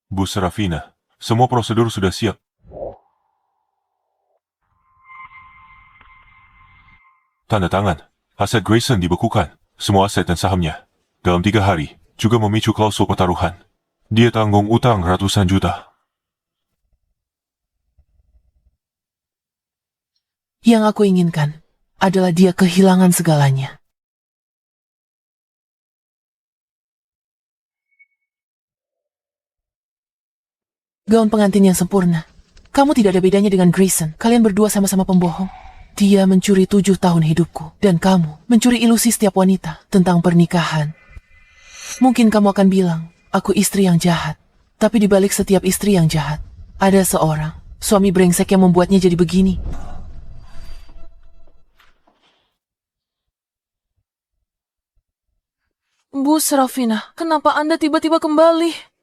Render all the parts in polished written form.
Bu Serafina, semua prosedur sudah siap. Tanda tangan. Aset Grayson dibekukan. Semua aset dan sahamnya. Dalam 3 hari, juga memicu klausul pertaruhan. Dia tanggung utang ratusan juta. Yang aku inginkan adalah dia kehilangan segalanya. Gaun pengantin yang sempurna. Kamu tidak ada bedanya dengan Grayson. Kalian berdua sama-sama pembohong. Dia mencuri 7 tahun hidupku. Dan kamu mencuri ilusi setiap wanita tentang pernikahan. Mungkin kamu akan bilang, aku istri yang jahat. Tapi di balik setiap istri yang jahat, ada seorang suami brengsek yang membuatnya jadi begini. Bu Serafina, kenapa Anda tiba-tiba kembali?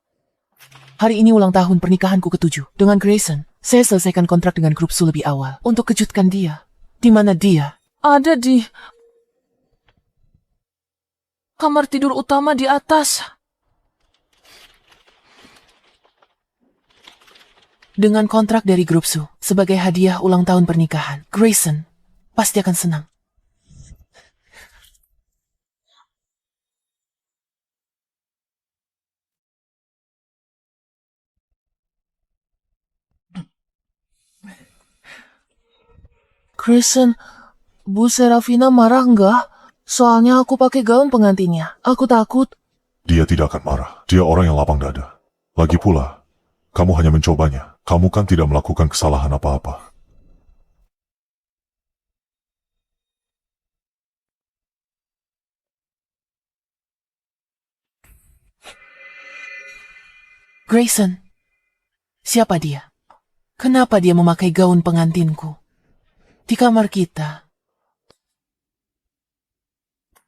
Hari ini ulang tahun pernikahanku ke-7 dengan Grayson. Saya selesaikan kontrak dengan grup Su lebih awal untuk kejutkan dia. Di mana dia? Ada di kamar tidur utama di atas. Dengan kontrak dari grup Su sebagai hadiah ulang tahun pernikahan, Grayson pasti akan senang. Grayson, Bu Serafina marah nggak? Soalnya aku pakai gaun pengantinnya. Aku takut. Dia tidak akan marah. Dia orang yang lapang dada. Lagi pula, kamu hanya mencobanya. Kamu kan tidak melakukan kesalahan apa-apa. Grayson, siapa dia? Kenapa dia memakai gaun pengantinku? Di kamar kita.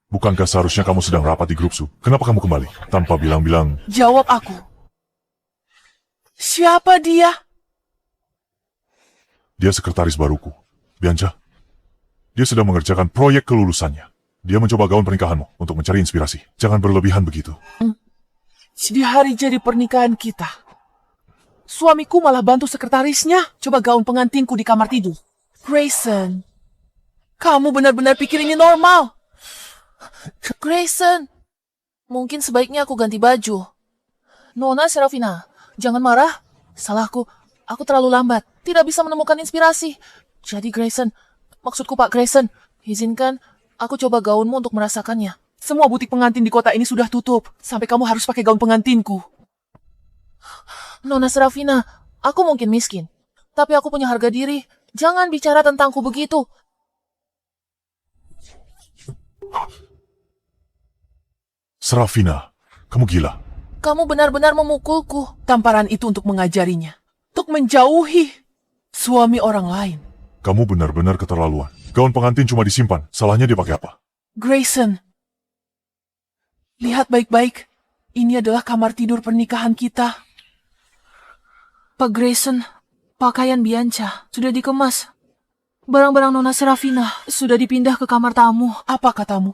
Bukankah seharusnya kamu sedang rapat di grup Su? Kenapa kamu kembali? Tanpa bilang-bilang, Jawab aku. Siapa dia? dia sekretaris baruku. Bianca. Dia sedang mengerjakan proyek kelulusannya. Dia mencoba gaun pernikahanmu untuk mencari inspirasi. Jangan berlebihan begitu. Di hari jadi pernikahan kita, suamiku malah bantu sekretarisnya coba gaun pengantinku di kamar tidur. Grayson, kamu benar-benar pikir ini normal? Grayson, mungkin sebaiknya aku ganti baju. Nona Serafina, jangan marah. Salahku, aku terlalu lambat. Tidak bisa menemukan inspirasi. Jadi Grayson, maksudku Pak Grayson, izinkan aku coba gaunmu untuk merasakannya. Semua butik pengantin di kota ini sudah tutup. Sampai kamu harus pakai gaun pengantinku. Nona Serafina, aku mungkin miskin. Tapi aku punya harga diri. Jangan bicara tentangku begitu. Serafina, kamu gila. Kamu benar-benar memukulku. Tamparan itu untuk mengajarinya. Untuk menjauhi suami orang lain. Kamu benar-benar keterlaluan. Gaun pengantin cuma disimpan. Salahnya dia pakai apa? Grayson, lihat baik-baik. Ini adalah kamar tidur pernikahan kita. Pak Grayson, pakaian Bianca sudah dikemas. Barang-barang Nona Serafina sudah dipindah ke kamar tamu. Apa katamu?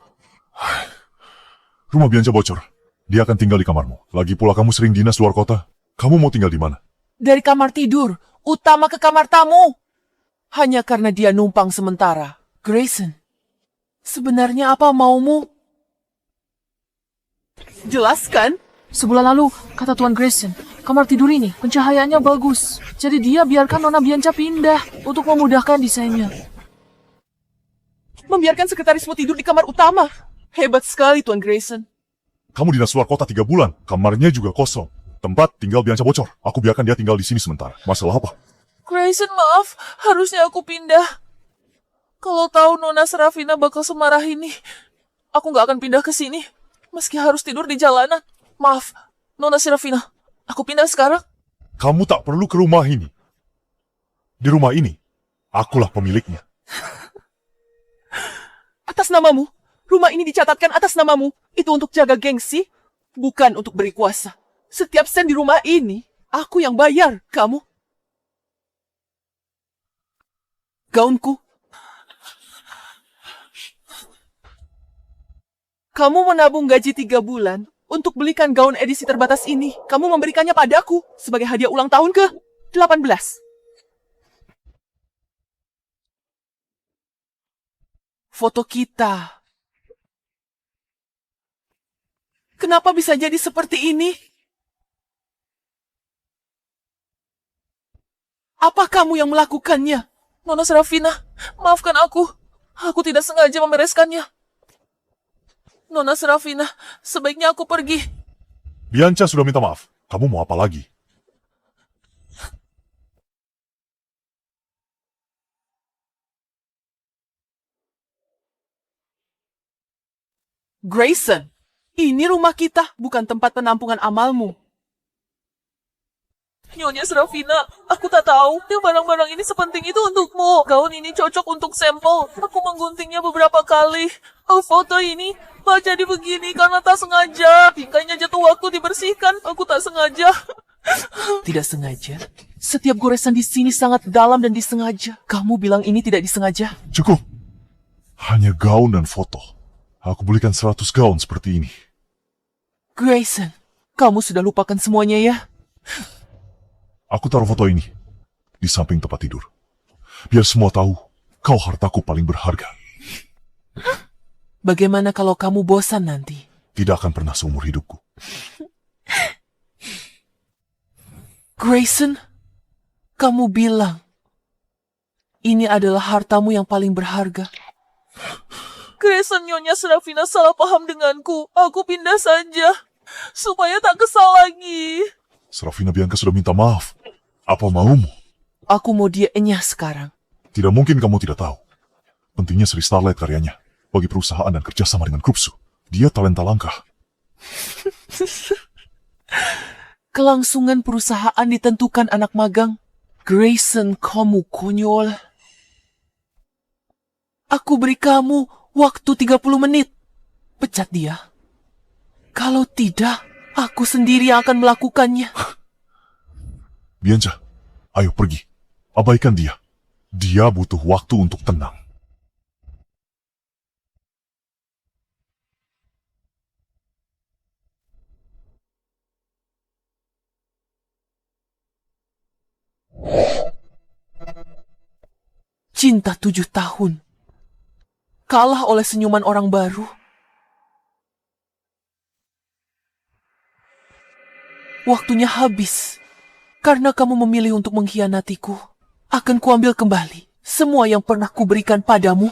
Rumah Bianca bocor. Dia akan tinggal di kamarmu. Lagi pula kamu sering dinas luar kota. Kamu mau tinggal di mana? Dari kamar tidur, utama ke kamar tamu. Hanya karena dia numpang sementara. Grayson, sebenarnya apa maumu? Jelaskan. Sebulan lalu, kata Tuan Grayson, kamar tidur ini pencahayaannya bagus. Jadi dia biarkan Nona Bianca pindah untuk memudahkan desainnya. Membiarkan sekretarismu tidur di kamar utama. Hebat sekali, Tuan Grayson. Kamu dinas luar kota 3 bulan. Kamarnya juga kosong. Tempat tinggal Bianca bocor. Aku biarkan dia tinggal di sini sementara. Masalah apa? Grayson, maaf. Harusnya aku pindah. Kalau tahu Nona Serafina bakal semarah ini, aku nggak akan pindah ke sini. Meski harus tidur di jalanan. Maaf, Nona Serafina. Aku pindah sekarang. Kamu tak perlu ke rumah ini. Di rumah ini, akulah pemiliknya. Atas namamu. Rumah ini dicatatkan atas namamu. Itu untuk jaga gengsi, bukan untuk beri kuasa. Setiap sen di rumah ini, aku yang bayar. Kamu. Gaunku. Kamu menabung gaji 3 bulan Untuk belikan gaun edisi terbatas ini, kamu memberikannya padaku sebagai hadiah ulang tahun ke-18. Foto kita. Kenapa bisa jadi seperti ini? Apa kamu yang melakukannya? Nona Serafina, maafkan aku. Aku tidak sengaja membereskannya. Nona Serafina, sebaiknya aku pergi. Bianca sudah minta maaf. Kamu mau apa lagi? Grayson, ini rumah kita, bukan tempat penampungan amalmu. Nyonya Serafina, aku tak tahu barang-barang ini sepenting itu untukmu. Gaun ini cocok untuk sampel. Aku mengguntingnya beberapa kali. Oh, foto ini jadi begini karena tak sengaja. Bingkainya jatuh waktu dibersihkan. Aku tak sengaja. Tidak sengaja? Setiap goresan di sini sangat dalam dan disengaja. Kamu bilang ini tidak disengaja? Cukup. Hanya gaun dan foto. Aku belikan 100 gaun seperti ini. Grayson, kamu sudah lupakan semuanya ya? Aku taruh foto ini di samping tempat tidur. Biar semua tahu, kau hartaku paling berharga. Bagaimana kalau kamu bosan nanti? Tidak akan pernah seumur hidupku. Grayson, kamu bilang ini adalah hartamu yang paling berharga. Grayson, Nyonya Serafina salah paham denganku. Aku pindah saja. Supaya tak kesal lagi. Serafina Bianca sudah minta maaf. Apa maumu? Aku mau dia enyah sekarang. Tidak mungkin kamu tidak tahu. Pentingnya Sri Starlight karyanya bagi perusahaan dan kerjasama dengan Krupsu. Dia talenta langka. Kelangsungan perusahaan ditentukan anak magang. Grayson, kamu konyol. Aku beri kamu waktu 30 menit. Pecat dia. Kalau tidak, aku sendiri yang akan melakukannya. Bianca, ayo pergi. Abaikan dia. Dia butuh waktu untuk tenang. Cinta 7 tahun. Kalah oleh senyuman orang baru. Waktunya habis. Karena kamu memilih untuk mengkhianatiku, akan kuambil kembali semua yang pernah kuberikan padamu.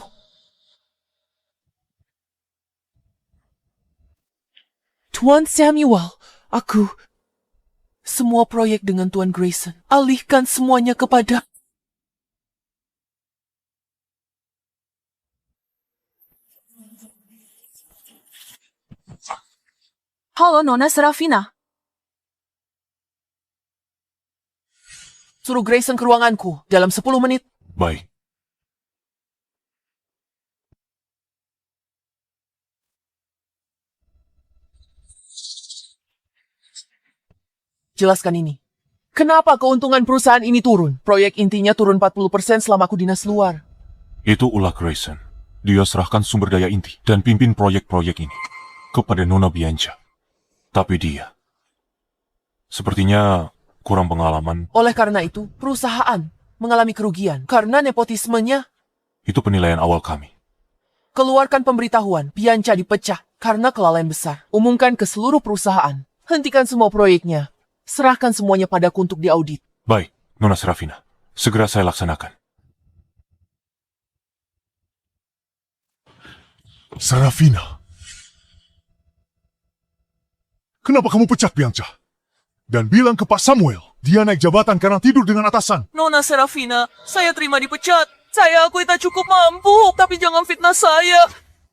Tuan Samuel, aku... Semua proyek dengan Tuan Grayson, alihkan semuanya kepada... Halo, Nona Serafina. Suruh Grayson ke ruanganku dalam 10 menit. Baik. Jelaskan ini. Kenapa keuntungan perusahaan ini turun? Proyek intinya turun 40% selama aku dinas luar. Itu ulah Grayson. Dia serahkan sumber daya inti dan pimpin proyek-proyek ini kepada Nona Bianca. Tapi dia sepertinya kurang pengalaman. Oleh karena itu, perusahaan mengalami kerugian karena nepotismenya. Itu penilaian awal kami. Keluarkan pemberitahuan, Bianca dipecah karena kelalaian besar. Umumkan ke seluruh perusahaan. Hentikan semua proyeknya. Serahkan semuanya padaku untuk diaudit. Baik, Nona Serafina. Segera saya laksanakan. Serafina. Kenapa kamu pecat Bianca? Dan bilang ke Pak Samuel, dia naik jabatan karena tidur dengan atasan. Nona Serafina, saya terima dipecat. Saya akui tak cukup mampu, tapi jangan fitnah saya.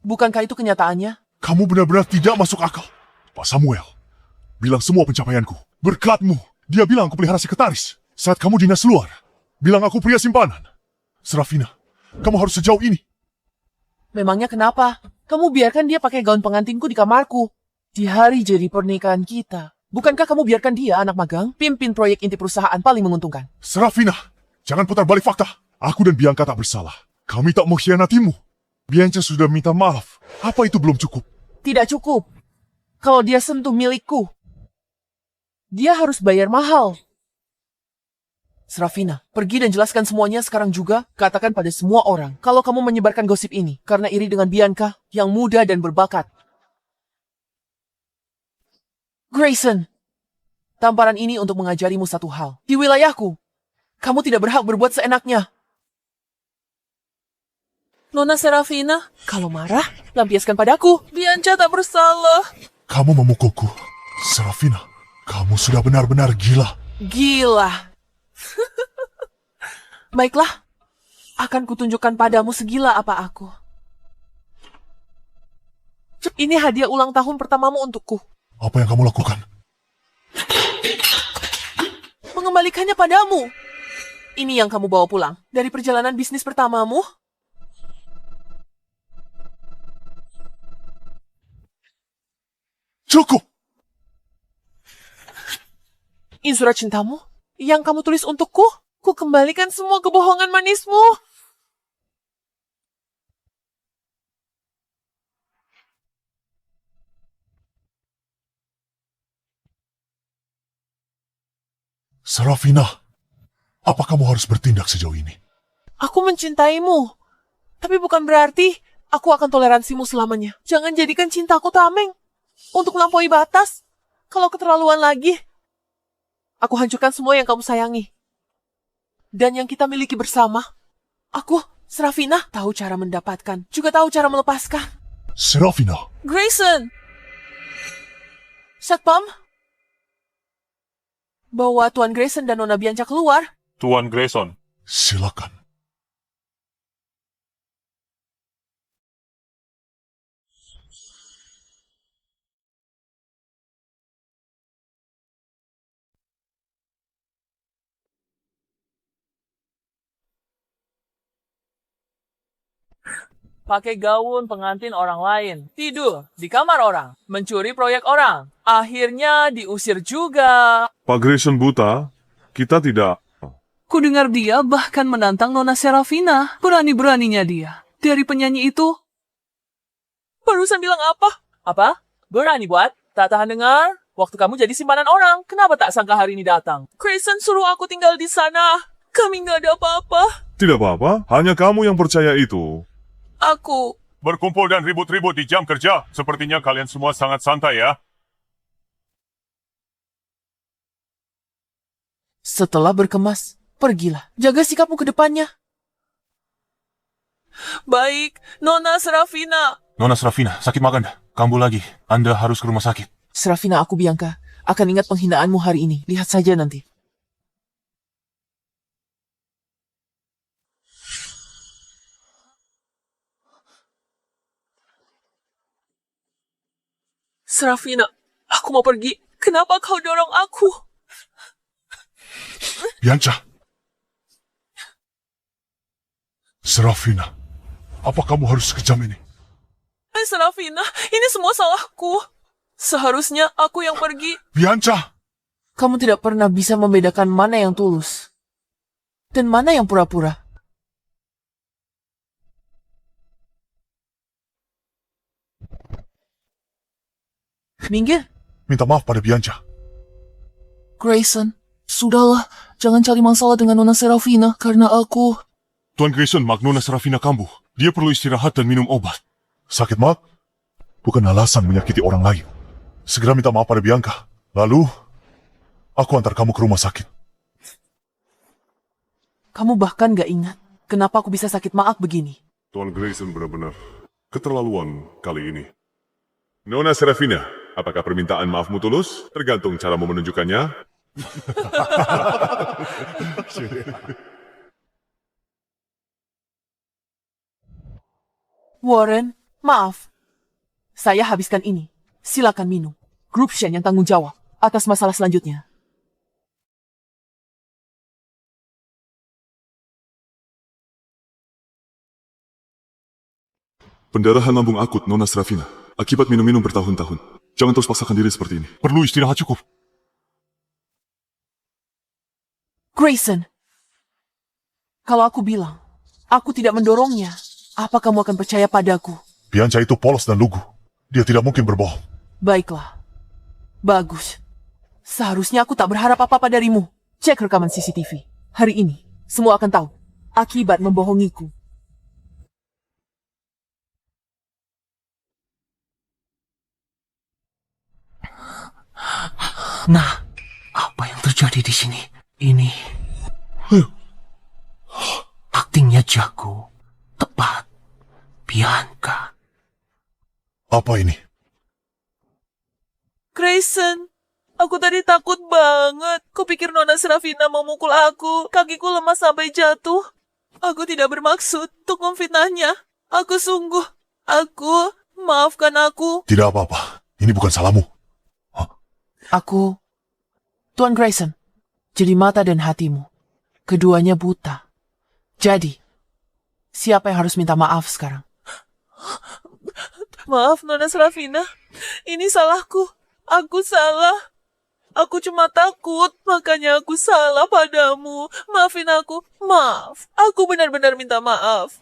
Bukankah itu kenyataannya? Kamu benar-benar tidak masuk akal. Pak Samuel, bilang semua pencapaianku. Berkatmu. Dia bilang aku pelihara sekretaris. Saat kamu dinas luar, bilang aku pria simpanan. Serafina, kamu harus sejauh ini. Memangnya kenapa? Kamu biarkan dia pakai gaun pengantinku di kamarku. Di hari jadi pernikahan kita. Bukankah kamu biarkan dia, anak magang, pimpin proyek inti perusahaan paling menguntungkan? Serafina, jangan putar balik fakta. Aku dan Bianca tak bersalah. Kami tak mengkhianatimu. Bianca sudah minta maaf. Apa itu belum cukup? Tidak cukup. Kalau dia sentuh milikku, dia harus bayar mahal. Srafina, pergi dan jelaskan semuanya sekarang juga. Katakan pada semua orang kalau kamu menyebarkan gosip ini karena iri dengan Bianca yang muda dan berbakat. Grayson, tamparan ini untuk mengajarimu satu hal. Di wilayahku, kamu tidak berhak berbuat seenaknya. Nona Serafina, Kalau marah, lampiaskan padaku. Bianca tak bersalah. Kamu memukulku. Serafina, kamu sudah benar-benar gila. Gila. Baiklah, akan kutunjukkan padamu segila apa aku. Ini hadiah ulang tahun pertamamu untukku. Apa yang kamu lakukan? Mengembalikannya padamu. Ini yang kamu bawa pulang dari perjalanan bisnis pertamamu. Cukup! Ini surat cintamu yang kamu tulis untukku. Ku kembalikan semua kebohongan manismu. Serafina, apa kamu harus bertindak sejauh ini? Aku mencintaimu. Tapi bukan berarti aku akan toleransimu selamanya. Jangan jadikan cintaku tameng untuk melampaui batas. Kalau keterlaluan lagi, aku hancurkan semua yang kamu sayangi. Dan yang kita miliki bersama. Aku, Srafina, tahu cara mendapatkan, juga tahu cara melepaskan. Serafina, Grayson, Satpam, bawa Tuan Grayson dan Nona Bianca keluar. Tuan Grayson. silakan. pakai gaun pengantin orang lain, tidur di kamar orang, mencuri proyek orang. Akhirnya diusir juga. Pak Grayson buta, kita tidak. Ku dengar dia bahkan menantang Nona Serafina. Berani-beraninya dia. Dari penyanyi itu, Barusan bilang apa? Apa? Berani buat? Tak tahan dengar? Waktu kamu jadi simpanan orang, kenapa tak sangka hari ini datang? Grayson suruh aku tinggal di sana. Kami nggak ada apa-apa. Tidak apa-apa, hanya kamu yang percaya itu. Aku... Berkumpul dan ribut-ribut di jam kerja. Sepertinya kalian semua sangat santai ya. Setelah berkemas, pergilah. Jaga sikapmu ke depannya. Baik, Nona Serafina. Nona Serafina, sakit makan. Kambuh lagi. Anda harus ke rumah sakit. Serafina, aku Bianca akan ingat penghinaanmu hari ini. Lihat saja nanti. Serafina, aku mau pergi. Kenapa kau dorong aku? Bianca. Serafina, apa kamu harus sekejam ini? Hai Serafina, ini semua salahku. Seharusnya aku yang pergi. Bianca! Kamu tidak pernah bisa membedakan mana yang tulus dan mana yang pura-pura. Minggir. Minta maaf pada Bianca. Grayson, sudahlah. Jangan cari masalah dengan Nona Serafina karena aku... Tuan Grayson, Nona Serafina kambuh. Dia perlu istirahat dan minum obat. Sakit maaf bukan alasan menyakiti orang lain. Segera minta maaf pada Bianca. Lalu, aku antar kamu ke rumah sakit. Kamu bahkan gak ingat kenapa aku bisa sakit maaf begini. Tuan Grayson benar-benar keterlaluan kali ini. Nona Serafina, apakah permintaan maafmu tulus? Tergantung caramu menunjukkannya. Warren, maaf. Saya habiskan ini. Silakan minum. Grup Shen yang tanggung jawab atas masalah selanjutnya. Pendarahan lambung akut, Nona Serafina. Akibat minum-minum bertahun-tahun. Jangan terus paksakan diri seperti ini. Perlu istirahat cukup. Grayson, kalau aku bilang, aku tidak mendorongnya, apa kamu akan percaya padaku? Bianca itu polos dan lugu. Dia tidak mungkin berbohong. Baiklah. Bagus. Seharusnya aku tak berharap apa-apa darimu. Cek rekaman CCTV. Hari ini, semua akan tahu akibat membohongiku. Nah, apa yang terjadi di sini? Ini aktingnya jago, tepat. Bianca. Apa ini? Grayson, aku tadi takut banget. Kupikir Nona Serafina mau mukul aku. Kakiku lemah sampai jatuh. Aku tidak bermaksud untuk memfitnahnya. Maafkan aku. Tidak apa-apa. Ini bukan salahmu. Aku, Tuan Grayson, jadi mata dan hatimu. Keduanya buta. Jadi, siapa yang harus minta maaf sekarang? Maaf, Nona Serafina. Ini salahku. Aku salah. Aku cuma takut, makanya aku salah padamu. Maafin aku. Maaf. Aku benar-benar minta maaf.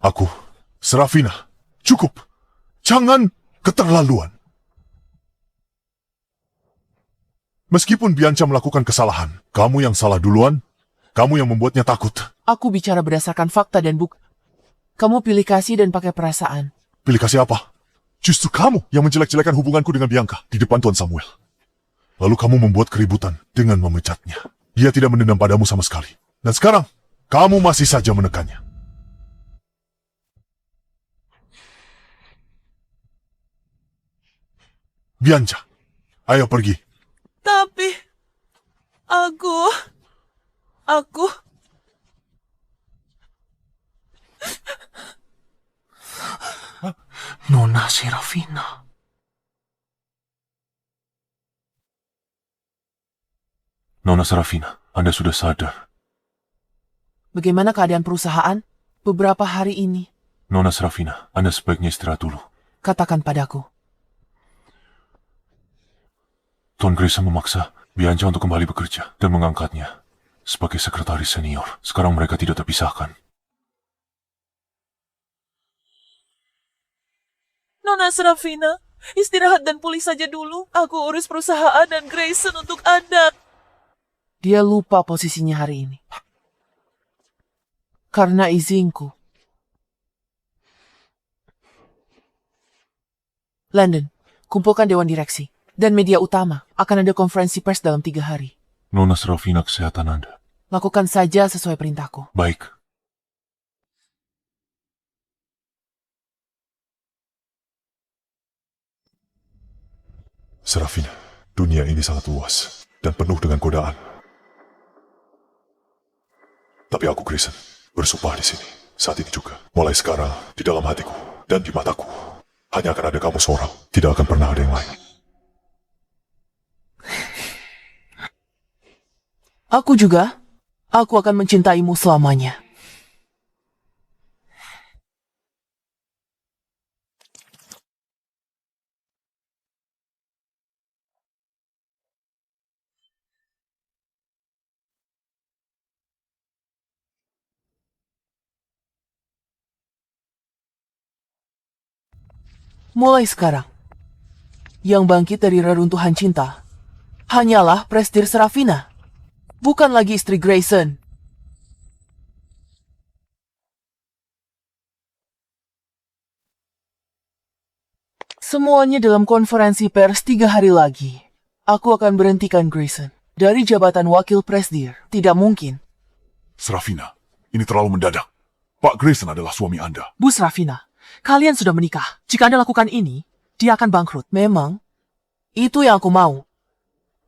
Aku, Serafina, cukup. Jangan keterlaluan. Meskipun Bianca melakukan kesalahan, kamu yang salah duluan, kamu yang membuatnya takut. Aku bicara berdasarkan fakta dan bukti. Kamu pilih kasih dan pakai perasaan. Pilih kasih apa? Justru kamu yang menjelek-jelekan hubunganku dengan Bianca di depan Tuan Samuel. Lalu kamu membuat keributan dengan memecatnya. Dia tidak mendendam padamu sama sekali. Dan sekarang, kamu masih saja menekannya. Bianca, ayo pergi. Tapi, aku... Nona Serafina. Nona Serafina, Anda sudah sadar. Bagaimana keadaan perusahaan beberapa hari ini? Nona Serafina, Anda sebaiknya istirahat dulu. Katakan padaku. Tuan Grayson memaksa Bianca untuk kembali bekerja dan mengangkatnya sebagai sekretaris senior. Sekarang mereka tidak terpisahkan. Nona Serafina, istirahat dan pulih saja dulu. Aku urus perusahaan dan Grayson untuk Anda. Dia lupa posisinya hari ini. Karena izinku. Landon, kumpulkan Dewan Direksi dan media utama. Akan ada konferensi pers dalam 3 hari. Nona Serafina, kesehatan Anda. Lakukan saja sesuai perintahku. Baik. Serafina, dunia ini sangat luas dan penuh dengan godaan. Tapi aku, Grayson, bersumpah di sini, saat ini juga. Mulai sekarang, di dalam hatiku dan di mataku, hanya akan ada kamu seorang. Tidak akan pernah ada yang lain. Aku juga. Aku akan mencintaimu selamanya. Mulai sekarang, yang bangkit dari reruntuhan cinta hanyalah Prestir Serafina, bukan lagi istri Grayson. Semuanya dalam konferensi pers 3 hari lagi. Aku akan berhentikan Grayson dari jabatan wakil Presdir. Tidak mungkin. Serafina, ini terlalu mendadak. Pak Grayson adalah suami Anda. Bu Serafina, kalian sudah menikah. Jika Anda lakukan ini, dia akan bangkrut. Memang, itu yang aku mau.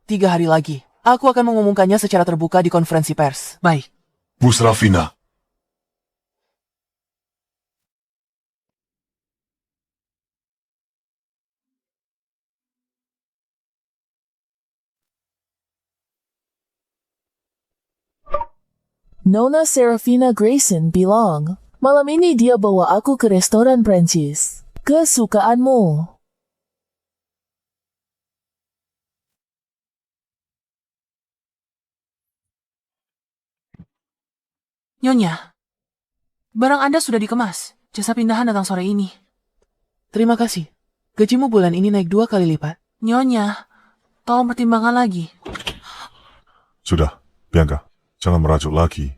3 hari lagi, aku akan mengumumkannya secara terbuka di konferensi pers. Baik. Bu Serafina. Nona Serafina Grayson bilang, malam ini dia bawa aku ke restoran Prancis. Kesukaanmu. Nyonya, barang Anda sudah dikemas. Jasa pindahan datang sore ini. Terima kasih. Gajimu bulan ini naik 2 kali lipat. Nyonya, tolong pertimbangkan lagi. Sudah, Bianca. Jangan merajuk lagi.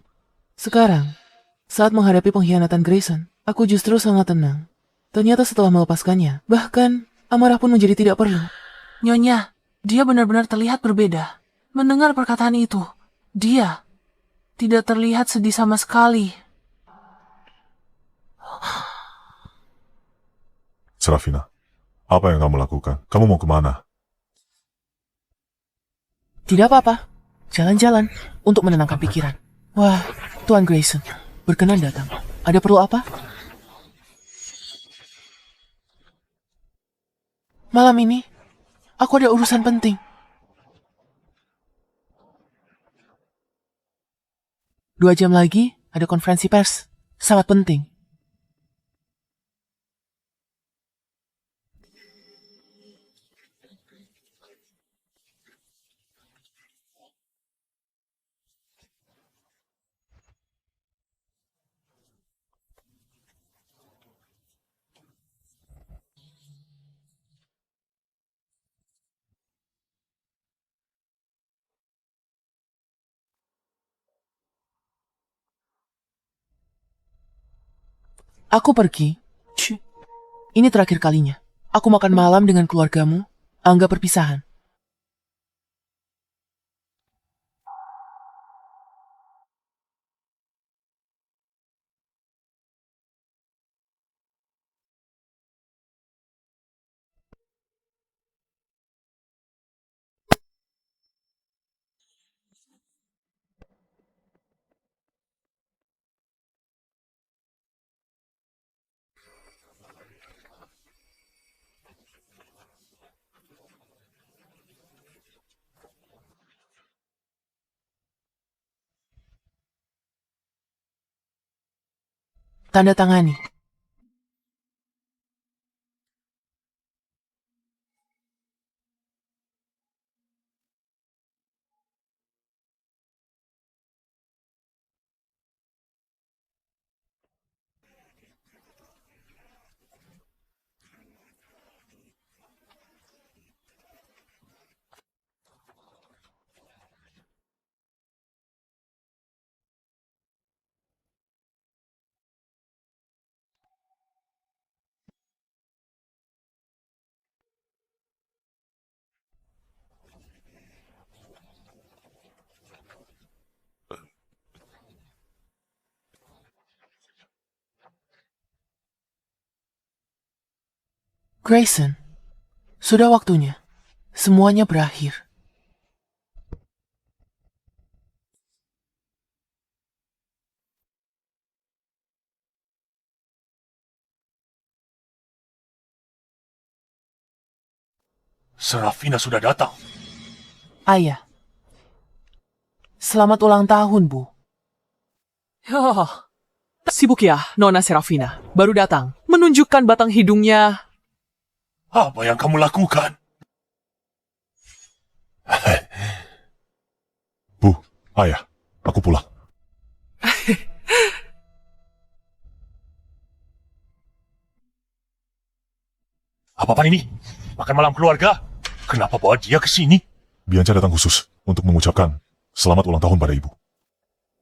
Sekarang, saat menghadapi pengkhianatan Grayson, aku justru sangat tenang. Ternyata setelah melepaskannya, bahkan amarah pun menjadi tidak perlu. Nyonya, dia benar-benar terlihat berbeda. Mendengar perkataan itu, dia tidak terlihat sedih sama sekali. Serafina, apa yang kamu lakukan? Kamu mau kemana? Tidak apa-apa. Jalan-jalan untuk menenangkan pikiran. Wah, Tuan Grayson, berkenan datang. Ada perlu apa? Malam ini, aku ada urusan penting. 2 jam lagi, ada konferensi pers. Sangat penting. Aku pergi. Ini terakhir kalinya. Aku makan malam dengan keluargamu. Anggap perpisahan. Tanda tangani. Grayson, sudah waktunya. Semuanya berakhir. Serafina sudah datang. Ayah. Selamat ulang tahun, Bu. Oh, sibuk ya, Nona Serafina. Baru datang, menunjukkan batang hidungnya. Apa yang kamu lakukan? Bu, ayah, aku pulang. Apa-apa ini? Makan malam keluarga? Kenapa bawa dia ke sini? Bianca datang khusus untuk mengucapkan selamat ulang tahun pada ibu.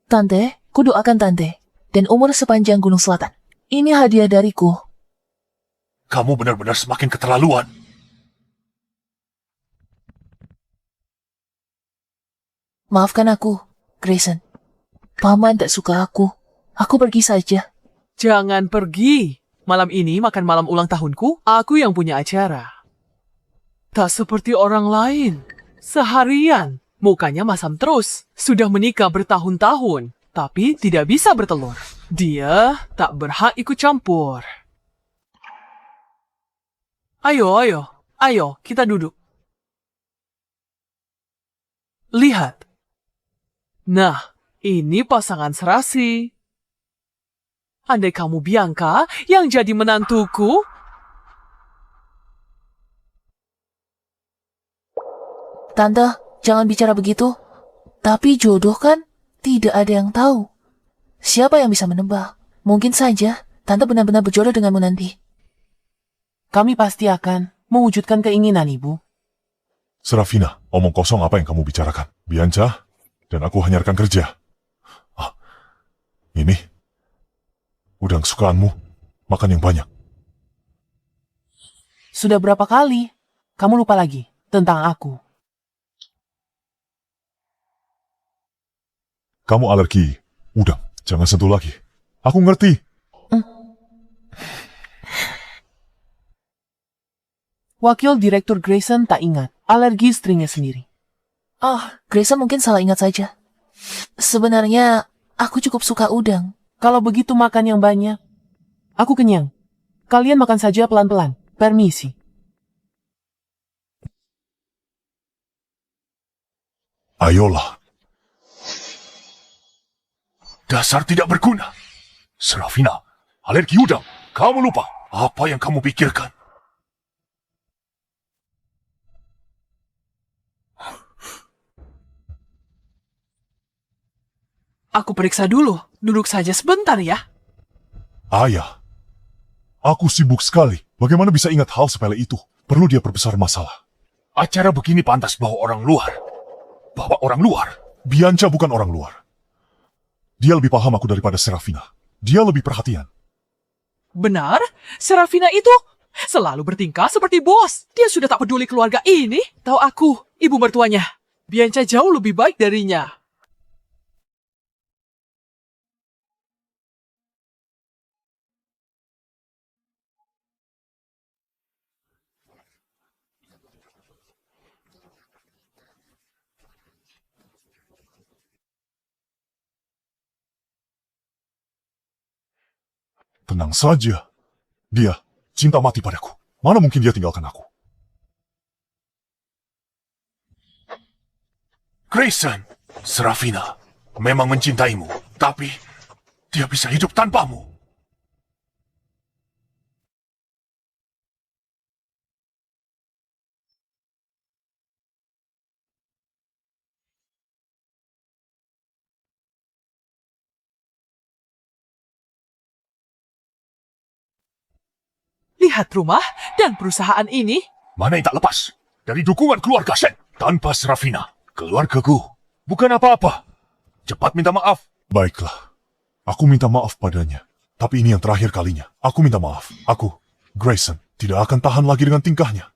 Tante, kudoakan Tante, dan umur sepanjang Gunung Selatan. Ini hadiah dariku. Kamu benar-benar semakin keterlaluan. Maafkan aku, Grayson. Paman tak suka aku. Aku pergi saja. Jangan pergi. Malam ini makan malam ulang tahunku, aku yang punya acara. Tak seperti orang lain. Seharian, mukanya masam terus. Sudah menikah bertahun-tahun, tapi tidak bisa bertelur. Dia tak berhak ikut campur. Ayo, kita duduk. Lihat. Nah, ini pasangan serasi. Andai kamu Bianca yang jadi menantuku, Tante, jangan bicara begitu. Tapi jodoh kan tidak ada yang tahu. Siapa yang bisa menebak? Mungkin saja Tante benar-benar berjodoh denganmu nanti. kami pasti akan mewujudkan keinginan ibu. Serafina, omong kosong apa yang kamu bicarakan? Bianca, dan aku hanya rekan kerja. Ini, udang kesukaanmu, makan yang banyak. Sudah berapa kali kamu lupa lagi tentang aku? Kamu alergi udang, jangan sentuh lagi. Aku ngerti. Wakil Direktur Grayson tak ingat alergi istrinya sendiri. Grayson mungkin salah ingat saja. Sebenarnya, aku cukup suka udang. Kalau begitu makan yang banyak. Aku kenyang. Kalian makan saja pelan-pelan. Permisi. Ayolah. Dasar tidak berguna. Serafina, alergi udang. Kamu lupa apa yang kamu pikirkan. Aku periksa dulu. Duduk saja sebentar ya. Ayah, aku sibuk sekali. Bagaimana bisa ingat hal sepele itu? Perlu dia perbesar masalah. Acara begini pantas bawa orang luar. Bawa orang luar. Bianca bukan orang luar. Dia lebih paham aku daripada Serafina. Dia lebih perhatian. Benar, Serafina itu selalu bertingkah seperti bos. Dia sudah tak peduli keluarga ini. Tahu aku, ibu mertuanya. Bianca jauh lebih baik darinya. Tenang saja. Dia cinta mati padaku. Mana mungkin dia tinggalkan aku? Grayson, Serafina memang mencintaimu, tapi dia bisa hidup tanpamu. Lihat rumah dan perusahaan ini. Mana yang tak lepas dari dukungan keluarga Shen? Tanpa Serafina, keluargaku bukan apa-apa. Cepat minta maaf. Baiklah. Aku minta maaf padanya. Tapi ini yang terakhir kalinya. Aku minta maaf. Aku, Grayson, tidak akan tahan lagi dengan tingkahnya.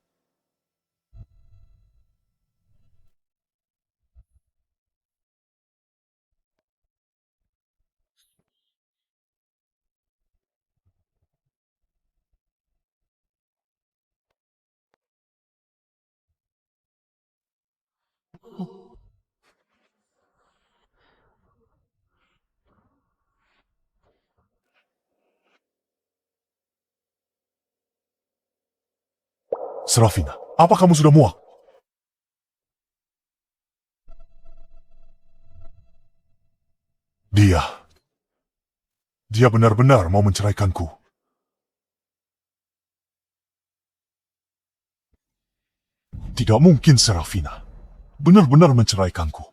Serafina, apa kamu sudah muak? Dia benar-benar mau menceraikanku. Tidak mungkin Serafina benar-benar menceraikanku.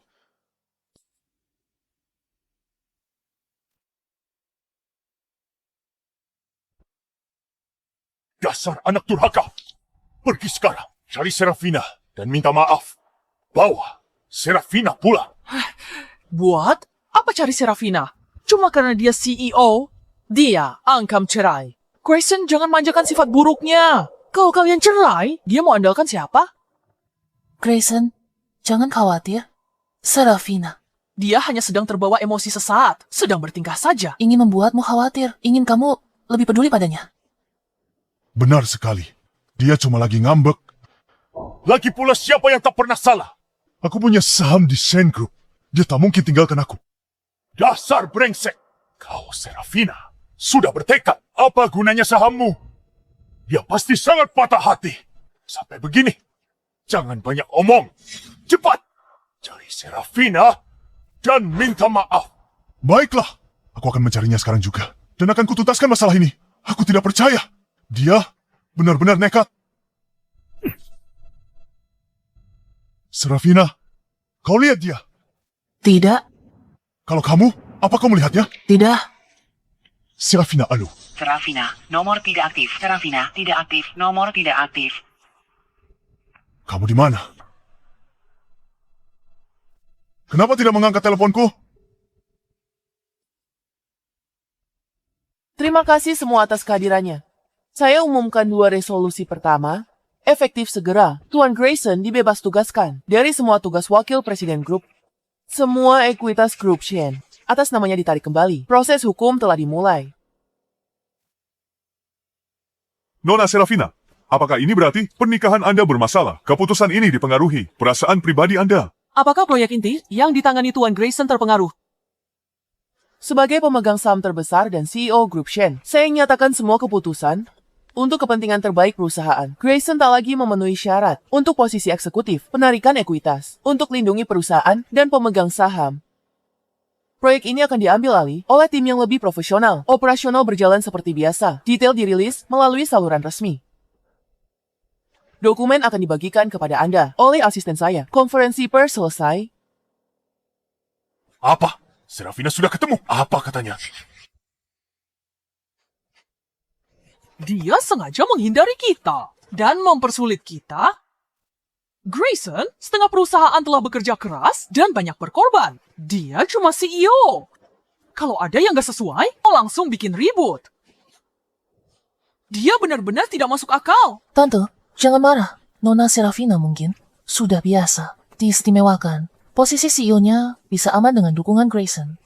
Dasar anak durhaka. Pergi sekarang, cari Serafina dan minta maaf. Bawa Serafina pulang. Buat apa cari Serafina? Cuma karena dia CEO, dia ancam cerai. Grayson, jangan manjakan sifat buruknya. Kalau kalian cerai, dia mau andalkan siapa? Grayson, jangan khawatir. Serafina Dia hanya sedang terbawa emosi sesaat, sedang bertingkah saja. ingin membuatmu khawatir, ingin kamu lebih peduli padanya. Benar sekali. Dia cuma lagi ngambek. Lagi pula siapa yang tak pernah salah? Aku punya saham di Shen Group. Dia tak mungkin tinggalkan aku. Dasar brengsek. Kau Serafina sudah bertekad. Apa gunanya sahammu? Dia pasti sangat patah hati. Sampai begini. Jangan banyak omong. Cepat. Cari Serafina dan minta maaf. Baiklah. Aku akan mencarinya sekarang juga. Dan akan kutuntaskan masalah ini. Aku tidak percaya. Dia benar-benar nekat. Serafina, kau lihat dia? Tidak, Kalau kamu, apa kau melihatnya? tidak. Serafina, alu. Serafina, nomor tidak aktif. Serafina, tidak aktif. Nomor tidak aktif. Kamu di mana? Kenapa tidak mengangkat teleponku? Terima kasih semua atas kehadirannya. Saya umumkan 2 resolusi pertama. Efektif segera, Tuan Grayson dibebas tugaskan dari semua tugas wakil presiden grup. Semua ekuitas grup Shen atas namanya ditarik kembali. Proses hukum telah dimulai. Nona Serafina, apakah ini berarti pernikahan Anda bermasalah? Keputusan ini dipengaruhi perasaan pribadi Anda. Apakah proyek inti yang ditangani Tuan Grayson terpengaruh? Sebagai pemegang saham terbesar dan CEO grup Shen, saya nyatakan semua keputusan untuk kepentingan terbaik perusahaan. Grayson tak lagi memenuhi syarat untuk posisi eksekutif, penarikan ekuitas, untuk lindungi perusahaan dan pemegang saham. Proyek ini akan diambil alih oleh tim yang lebih profesional. Operasional berjalan seperti biasa. Detail dirilis melalui saluran resmi. Dokumen akan dibagikan kepada Anda oleh asisten saya. Konferensi pers selesai. Apa? Serafina sudah ketemu. Apa katanya? Dia sengaja menghindari kita dan mempersulit kita. Grayson, setengah perusahaan telah bekerja keras dan banyak berkorban. Dia cuma CEO. Kalau ada yang gak sesuai, langsung bikin ribut. Dia benar-benar tidak masuk akal. Tante, jangan marah. Nona Serafina mungkin sudah biasa diistimewakan. Posisi CEO-nya bisa aman dengan dukungan Grayson.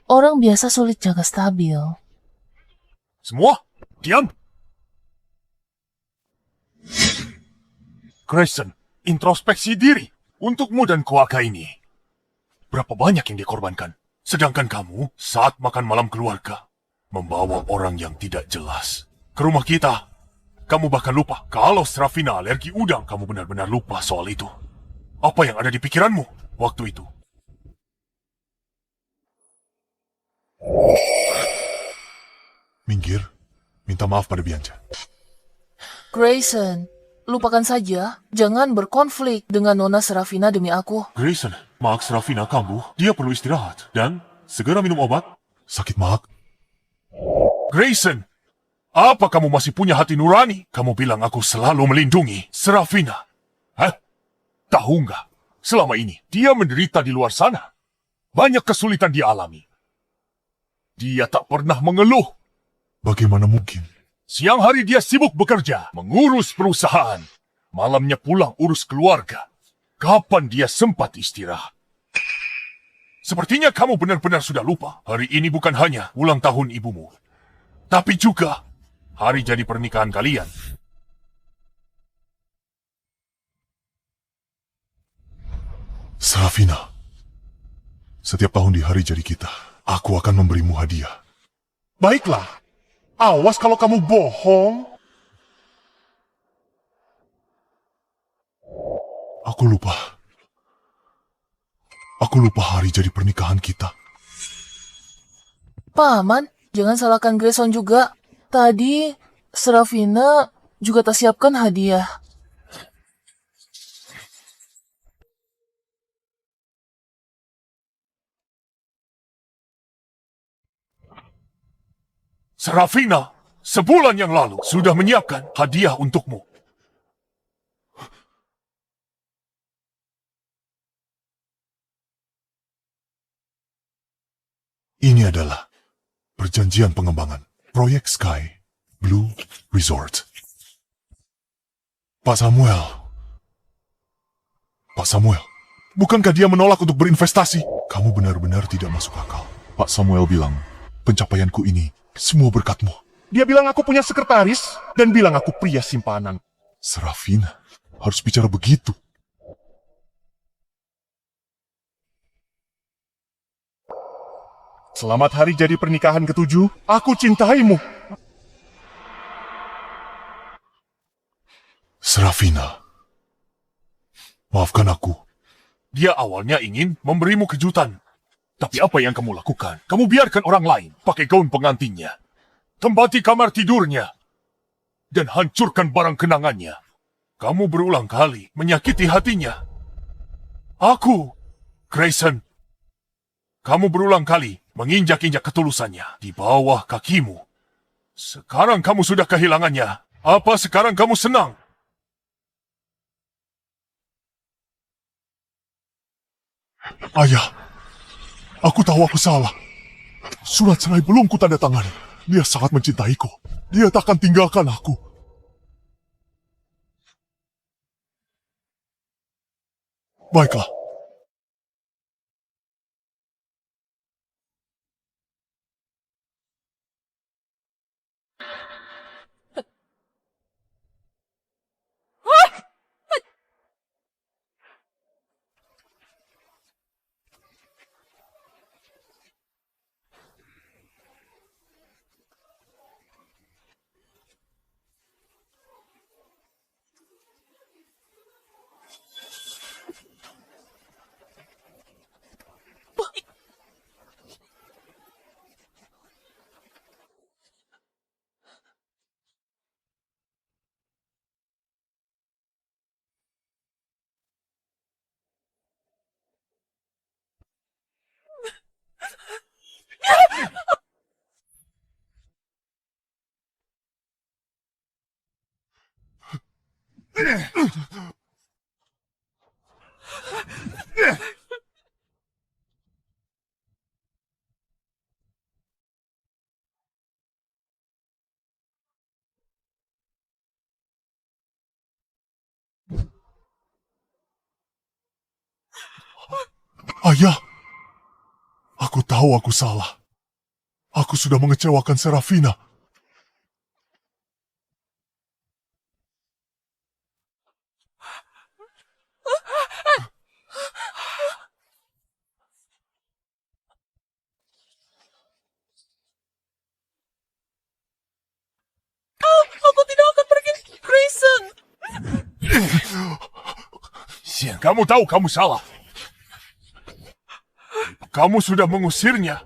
Orang biasa sulit jaga stabil. Semua, diam. Grayson, introspeksi diri untukmu dan keluarga ini. Berapa banyak yang dikorbankan? Sedangkan kamu saat makan malam keluarga membawa orang yang tidak jelas ke rumah kita. Kamu bahkan lupa kalau Serafina alergi udang. Kamu benar-benar lupa soal itu. Apa yang ada di pikiranmu waktu itu? Minggir, minta maaf pada Bianca. Grayson, lupakan saja. Jangan berkonflik dengan Nona Serafina demi aku. Grayson, maaf Serafina kambuh. Dia perlu istirahat dan segera minum obat. Sakit mak? Grayson, apa kamu masih punya hati nurani? Kamu bilang aku selalu melindungi Serafina. Hah? Tahu nggak? Selama ini, dia menderita di luar sana. Banyak kesulitan dia alami. Dia tak pernah mengeluh. Bagaimana mungkin? Siang hari dia sibuk bekerja, mengurus perusahaan. Malamnya pulang urus keluarga. Kapan dia sempat istirahat? Sepertinya kamu benar-benar sudah lupa. Hari ini bukan hanya ulang tahun ibumu, tapi juga hari jadi pernikahan kalian. Serafina, setiap tahun di hari jadi kita, aku akan memberimu hadiah. Baiklah, awas kalau kamu bohong. Aku lupa. Aku lupa hari jadi pernikahan kita. Paman, jangan salahkan Grayson juga. Tadi, Serafina juga tak siapkan hadiah. Serafina, sebulan yang lalu sudah menyiapkan hadiah untukmu. Ini adalah perjanjian pengembangan proyek Sky Blue Resort. Pak Samuel, bukankah dia menolak untuk berinvestasi? Kamu benar-benar tidak masuk akal. Pak Samuel bilang, pencapaianku ini semua berkatmu. Dia bilang aku punya sekretaris dan bilang aku pria simpanan. Serafina, harus bicara begitu. Selamat hari jadi pernikahan ke-7. Aku cintaimu. Serafina, maafkan aku. Dia awalnya ingin memberimu kejutan. Tapi apa yang kamu lakukan? Kamu biarkan orang lain pakai gaun pengantinnya, tempati kamar tidurnya, dan hancurkan barang kenangannya. Kamu berulang kali menyakiti hatinya. Aku, Grayson, Kamu berulang kali menginjak-injak ketulusannya di bawah kakimu. Sekarang kamu sudah kehilangannya. Apa sekarang kamu senang? Ayah, aku tahu aku salah. Surat cerai belum kutandatangani. Dia sangat mencintaiku. Dia takkan tinggalkan aku. Baiklah. Ayah, aku tahu aku salah. Aku sudah mengecewakan Serafina. Aku tidak akan pergi, Grayson. Siang, kamu tahu kamu salah. Kamu sudah mengusirnya.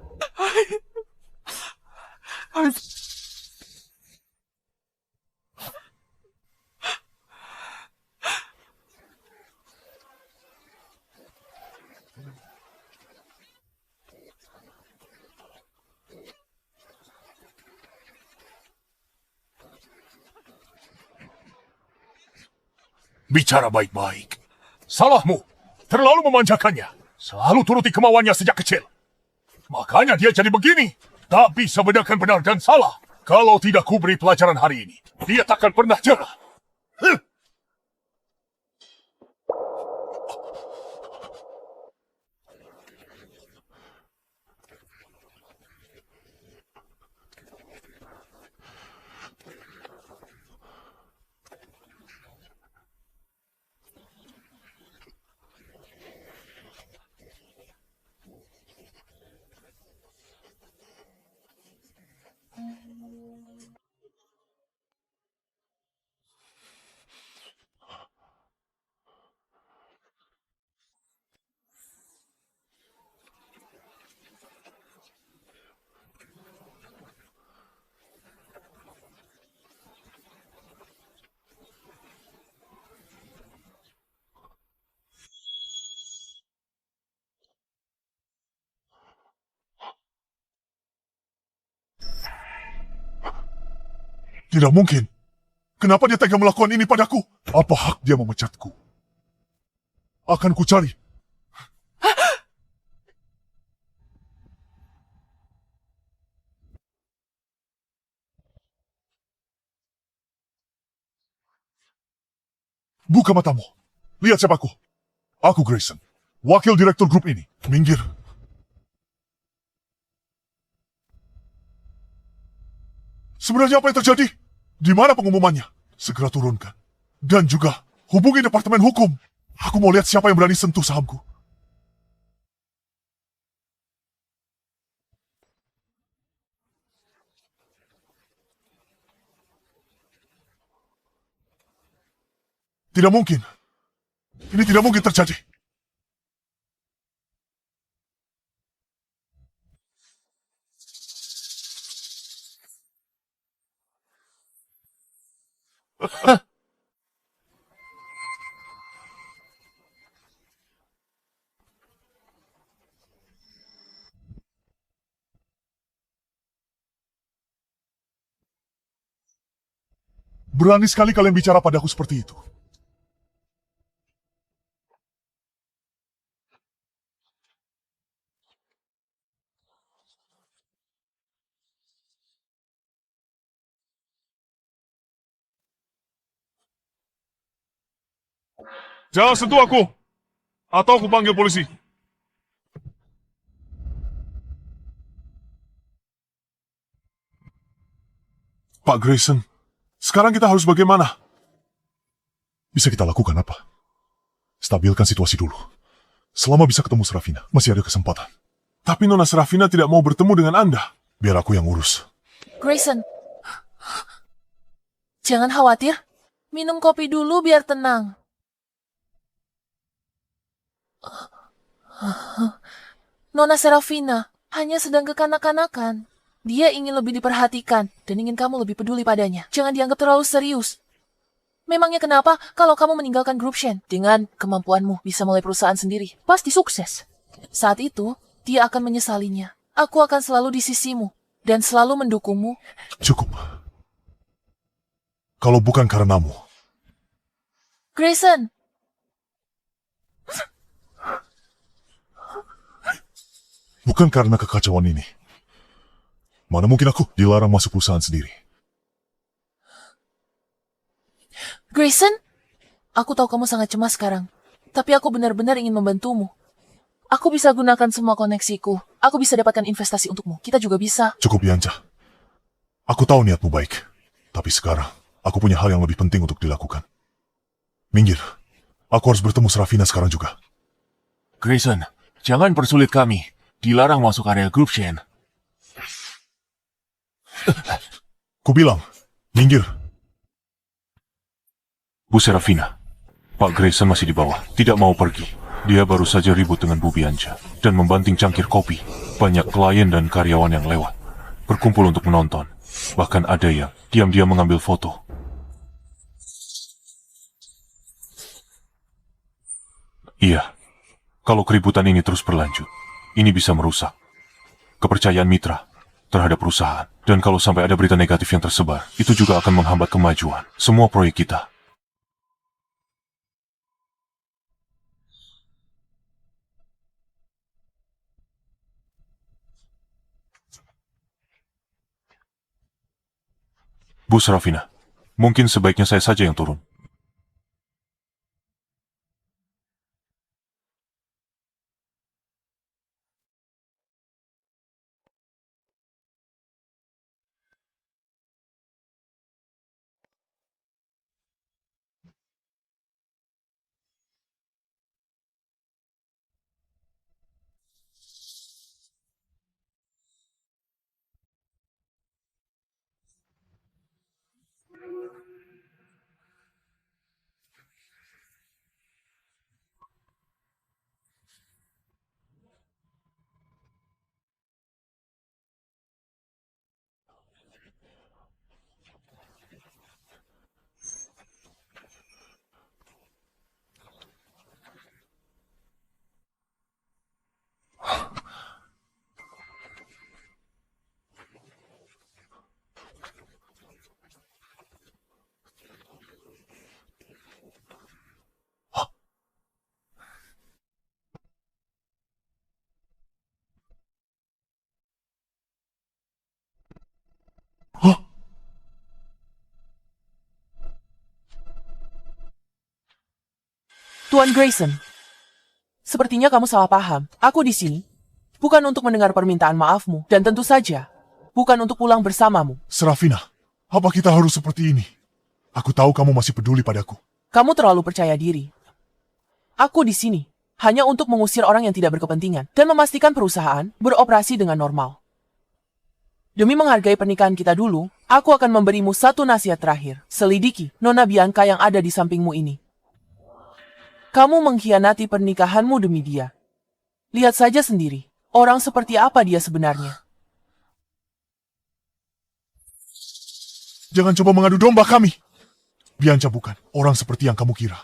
Bicara baik-baik. Salahmu. Terlalu memanjakannya. Selalu turuti kemauannya sejak kecil. Makanya dia jadi begini. Tak bisa bedakan benar dan salah. Kalau tidak kuberi pelajaran hari ini, dia takkan pernah jerah. Tidak mungkin. Kenapa dia tega melakukan ini padaku? Apa hak dia memecatku? Akan kucari. Buka matamu. Lihat siapaku. Aku Grayson. Wakil direktur grup ini. Minggir. Sebenarnya apa yang terjadi? Di mana pengumumannya? Segera turunkan. Dan juga hubungi Departemen Hukum. Aku mau lihat siapa yang berani sentuh sahamku. Tidak mungkin. Ini tidak mungkin terjadi. Berani sekali kalian bicara padaku seperti itu. Jangan sentuh aku, atau aku panggil polisi. Pak Grayson, sekarang kita harus bagaimana? Bisa kita lakukan apa? Stabilkan situasi dulu. Selama bisa ketemu Serafina, masih ada kesempatan. Tapi Nona Serafina tidak mau bertemu dengan Anda. Biar aku yang urus. Grayson, jangan khawatir. Minum kopi dulu biar tenang. Nona Serafina hanya sedang kekanak-kanakan. Dia ingin lebih diperhatikan dan ingin kamu lebih peduli padanya. Jangan dianggap terlalu serius. Memangnya kenapa kalau kamu meninggalkan grup Shen? Dengan kemampuanmu bisa mulai perusahaan sendiri. Pasti sukses. Saat itu, dia akan menyesalinya. Aku akan selalu di sisimu dan selalu mendukungmu. Cukup. Kalau bukan karenamu. Grayson, Bukan karena kekacauan ini. Mana mungkin aku dilarang masuk perusahaan sendiri. Grayson, aku tahu kamu sangat cemas sekarang. Tapi aku benar-benar ingin membantumu. Aku bisa gunakan semua koneksiku. Aku bisa dapatkan investasi untukmu. Kita juga bisa. Cukup, Bianca. Aku tahu niatmu baik. Tapi sekarang, aku punya hal yang lebih penting untuk dilakukan. Minggir. Aku harus bertemu Serafina sekarang juga. Grayson, jangan persulit kami. Dilarang masuk area grup Shen. Kubilang, minggir. Bu Serafina, Pak Grayson masih di bawah, tidak mau pergi. Dia baru saja ribut dengan Bu Bianca dan membanting cangkir kopi. Banyak klien dan karyawan yang lewat, berkumpul untuk menonton. Bahkan ada yang diam-diam mengambil foto. Iya, kalau keributan ini terus berlanjut, ini bisa merusak kepercayaan mitra terhadap perusahaan. Dan kalau sampai ada berita negatif yang tersebar, itu juga akan menghambat kemajuan semua proyek kita. Bu Serafina, mungkin sebaiknya saya saja yang turun. Tuan Grayson, sepertinya kamu salah paham. Aku di sini bukan untuk mendengar permintaan maafmu, dan tentu saja bukan untuk pulang bersamamu. Serafina, apa kita harus seperti ini? Aku tahu kamu masih peduli padaku. Kamu terlalu percaya diri. Aku di sini hanya untuk mengusir orang yang tidak berkepentingan dan memastikan perusahaan beroperasi dengan normal. Demi menghargai pernikahan kita dulu, aku akan memberimu satu nasihat terakhir. Selidiki Nona Bianca yang ada di sampingmu ini. Kamu mengkhianati pernikahanmu demi dia. Lihat saja sendiri, orang seperti apa dia sebenarnya. Jangan coba mengadu domba kami. Bianca bukan orang seperti yang kamu kira.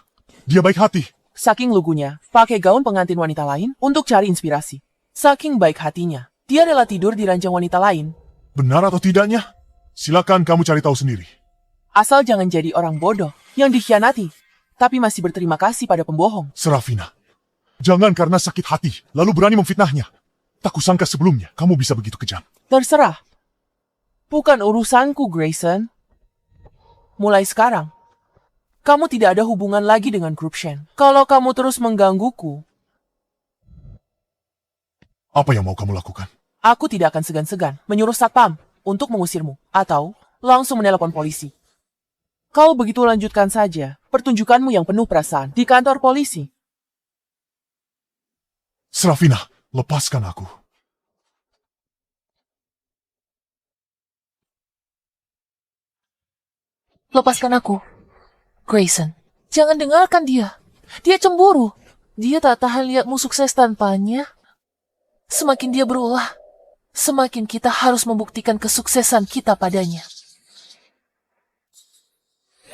Dia baik hati. Saking lugunya, pakai gaun pengantin wanita lain untuk cari inspirasi. Saking baik hatinya, dia rela tidur di ranjang wanita lain. Benar atau tidaknya? Silakan kamu cari tahu sendiri. Asal jangan jadi orang bodoh yang dikhianati, tapi masih berterima kasih pada pembohong. Serafina, jangan karena sakit hati lalu berani memfitnahnya. Tak kusangka sebelumnya kamu bisa begitu kejam. Terserah. Bukan urusanku, Grayson. Mulai sekarang, kamu tidak ada hubungan lagi dengan grup Shen. Kalau kamu terus menggangguku, Apa yang mau kamu lakukan? aku tidak akan segan-segan menyuruh satpam untuk mengusirmu atau langsung menelepon polisi. Kalau begitu lanjutkan saja pertunjukanmu yang penuh perasaan di kantor polisi. Serafina, lepaskan aku. Lepaskan aku. Grayson, jangan dengarkan dia. Dia cemburu. Dia tak tahan lihatmu sukses tanpanya. Semakin dia berulah, semakin kita harus membuktikan kesuksesan kita padanya.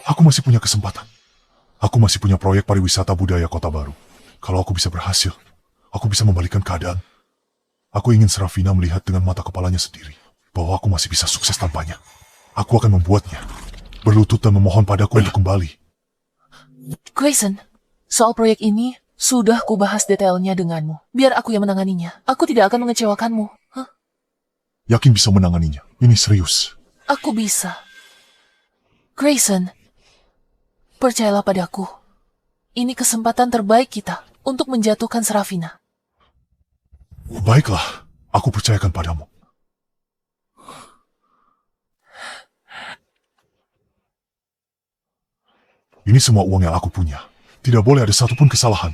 Aku masih punya kesempatan. Aku masih punya proyek pariwisata budaya kota baru. Kalau aku bisa berhasil, aku bisa membalikan keadaan. Aku ingin Serafina melihat dengan mata kepalanya sendiri bahwa aku masih bisa sukses tanpanya. Aku akan membuatnya berlutut dan memohon padaku untuk kembali. Grayson, soal proyek ini sudah kubahas detailnya denganmu. Biar aku yang menanganinya. Aku tidak akan mengecewakanmu. Hah? Yakin bisa menanganinya? Ini serius. Aku bisa. Grayson, percayalah padaku. Ini kesempatan terbaik kita untuk menjatuhkan Serafina. Baiklah, aku percayakan padamu. Ini semua uang yang aku punya. Tidak boleh ada satupun kesalahan.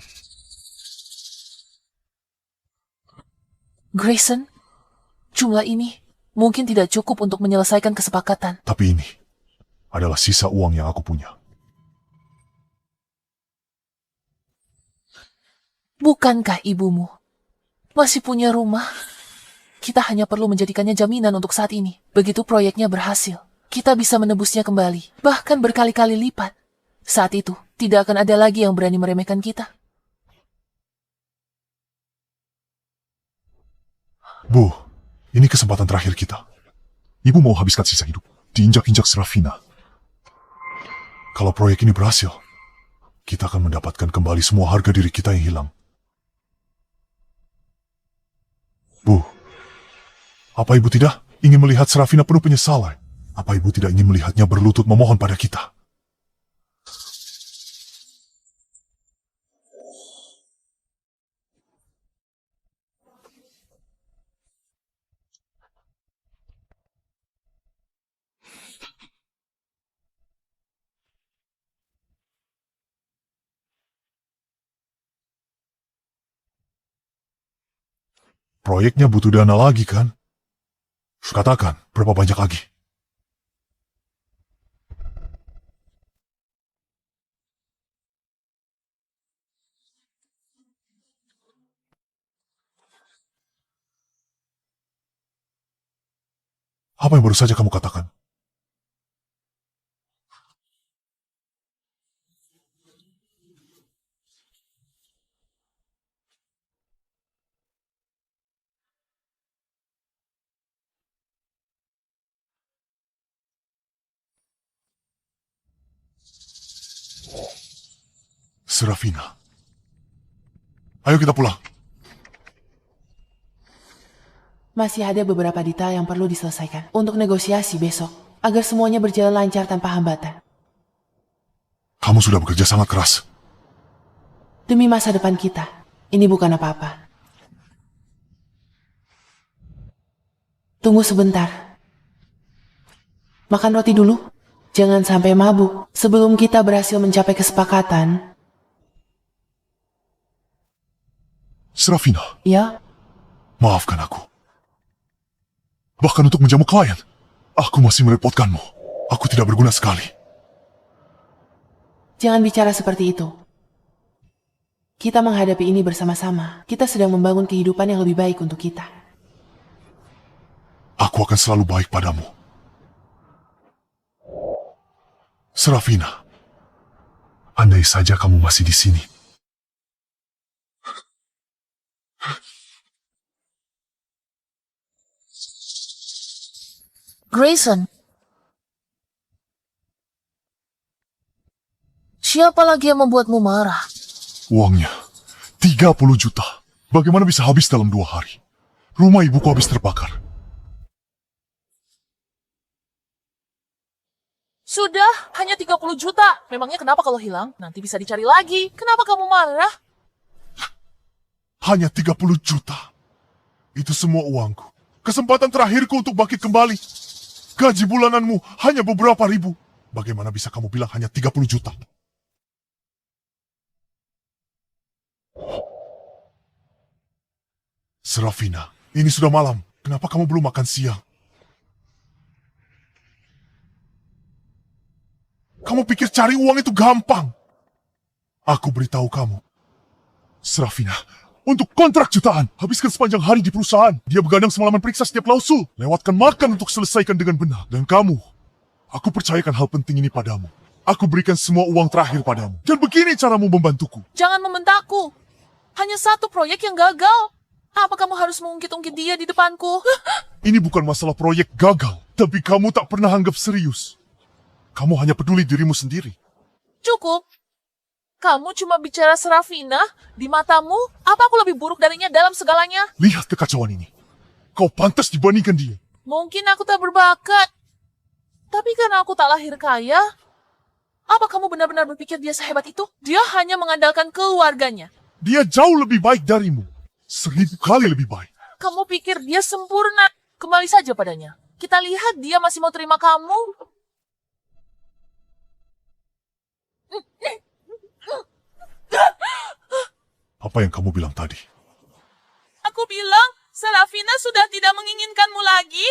Grayson, jumlah ini mungkin tidak cukup untuk menyelesaikan kesepakatan. Tapi ini adalah sisa uang yang aku punya. Bukankah ibumu masih punya rumah? Kita hanya perlu menjadikannya jaminan untuk saat ini. Begitu proyeknya berhasil, kita bisa menebusnya kembali, bahkan berkali-kali lipat. Saat itu, tidak akan ada lagi yang berani meremehkan kita. Bu, ini kesempatan terakhir kita. Ibu mau habiskan sisa hidup diinjak-injak Serafina. Kalau proyek ini berhasil, kita akan mendapatkan kembali semua harga diri kita yang hilang. Bu, apa ibu tidak ingin melihat Serafina penuh penyesalan? Apa ibu tidak ingin melihatnya berlutut memohon pada kita? Proyeknya butuh dana lagi, kan? Katakan, berapa banyak lagi? Apa yang baru saja kamu katakan? Serafina. Ayo kita pulang. Masih ada beberapa detail yang perlu diselesaikan untuk negosiasi besok, agar semuanya berjalan lancar tanpa hambatan. Kamu sudah bekerja sangat keras. Demi masa depan kita, ini bukan apa-apa. Tunggu sebentar. Makan roti dulu. Jangan sampai mabuk sebelum kita berhasil mencapai kesepakatan. Serafina, Ya, maafkan aku. Bahkan untuk menjamu klien, aku masih merepotkanmu. Aku tidak berguna sekali. jangan bicara seperti itu. Kita menghadapi ini bersama-sama. Kita sedang membangun kehidupan yang lebih baik untuk kita. Aku akan selalu baik padamu. Serafina, andai saja kamu masih di sini. Grayson, Siapa lagi yang membuatmu marah? Uangnya, 30 juta. Bagaimana bisa habis dalam 2 hari? Rumah ibuku habis terbakar. Sudah, hanya 30 juta. Memangnya kenapa kalau hilang? Nanti bisa dicari lagi. Kenapa kamu marah? Hanya 30 juta. Itu semua uangku. Kesempatan terakhirku untuk bangkit kembali. Gaji bulananmu hanya beberapa ribu. Bagaimana bisa kamu bilang hanya 30 juta? Serafina, ini sudah malam. Kenapa kamu belum makan siang? Kamu pikir cari uang itu gampang? Aku beritahu kamu. Serafina, untuk kontrak jutaan, habiskan sepanjang hari di perusahaan. Dia begadang semalaman periksa setiap klausul. Lewatkan makan untuk selesaikan dengan benar. Dan kamu, aku percayakan hal penting ini padamu. Aku berikan semua uang terakhir padamu. Dan begini caramu membantuku. Jangan membentakku. Hanya satu proyek yang gagal. Apa kamu harus mengungkit-ungkit dia di depanku? Ini bukan masalah proyek gagal. Tapi kamu tak pernah anggap serius. Kamu hanya peduli dirimu sendiri. Cukup. Kamu cuma bicara Serafina. Di matamu, apa aku lebih buruk darinya dalam segalanya? Lihat kekacauan ini. Kau pantas dibandingkan dia. Mungkin aku tak berbakat. Tapi karena aku tak lahir kaya, apa kamu benar-benar berpikir dia sehebat itu? Dia hanya mengandalkan keluarganya. Dia jauh lebih baik darimu. 1000 kali lebih baik. Kamu pikir dia sempurna? Kembali saja padanya. Kita lihat dia masih mau terima kamu. Apa yang kamu bilang tadi? Aku bilang, Serafina sudah tidak menginginkanmu lagi.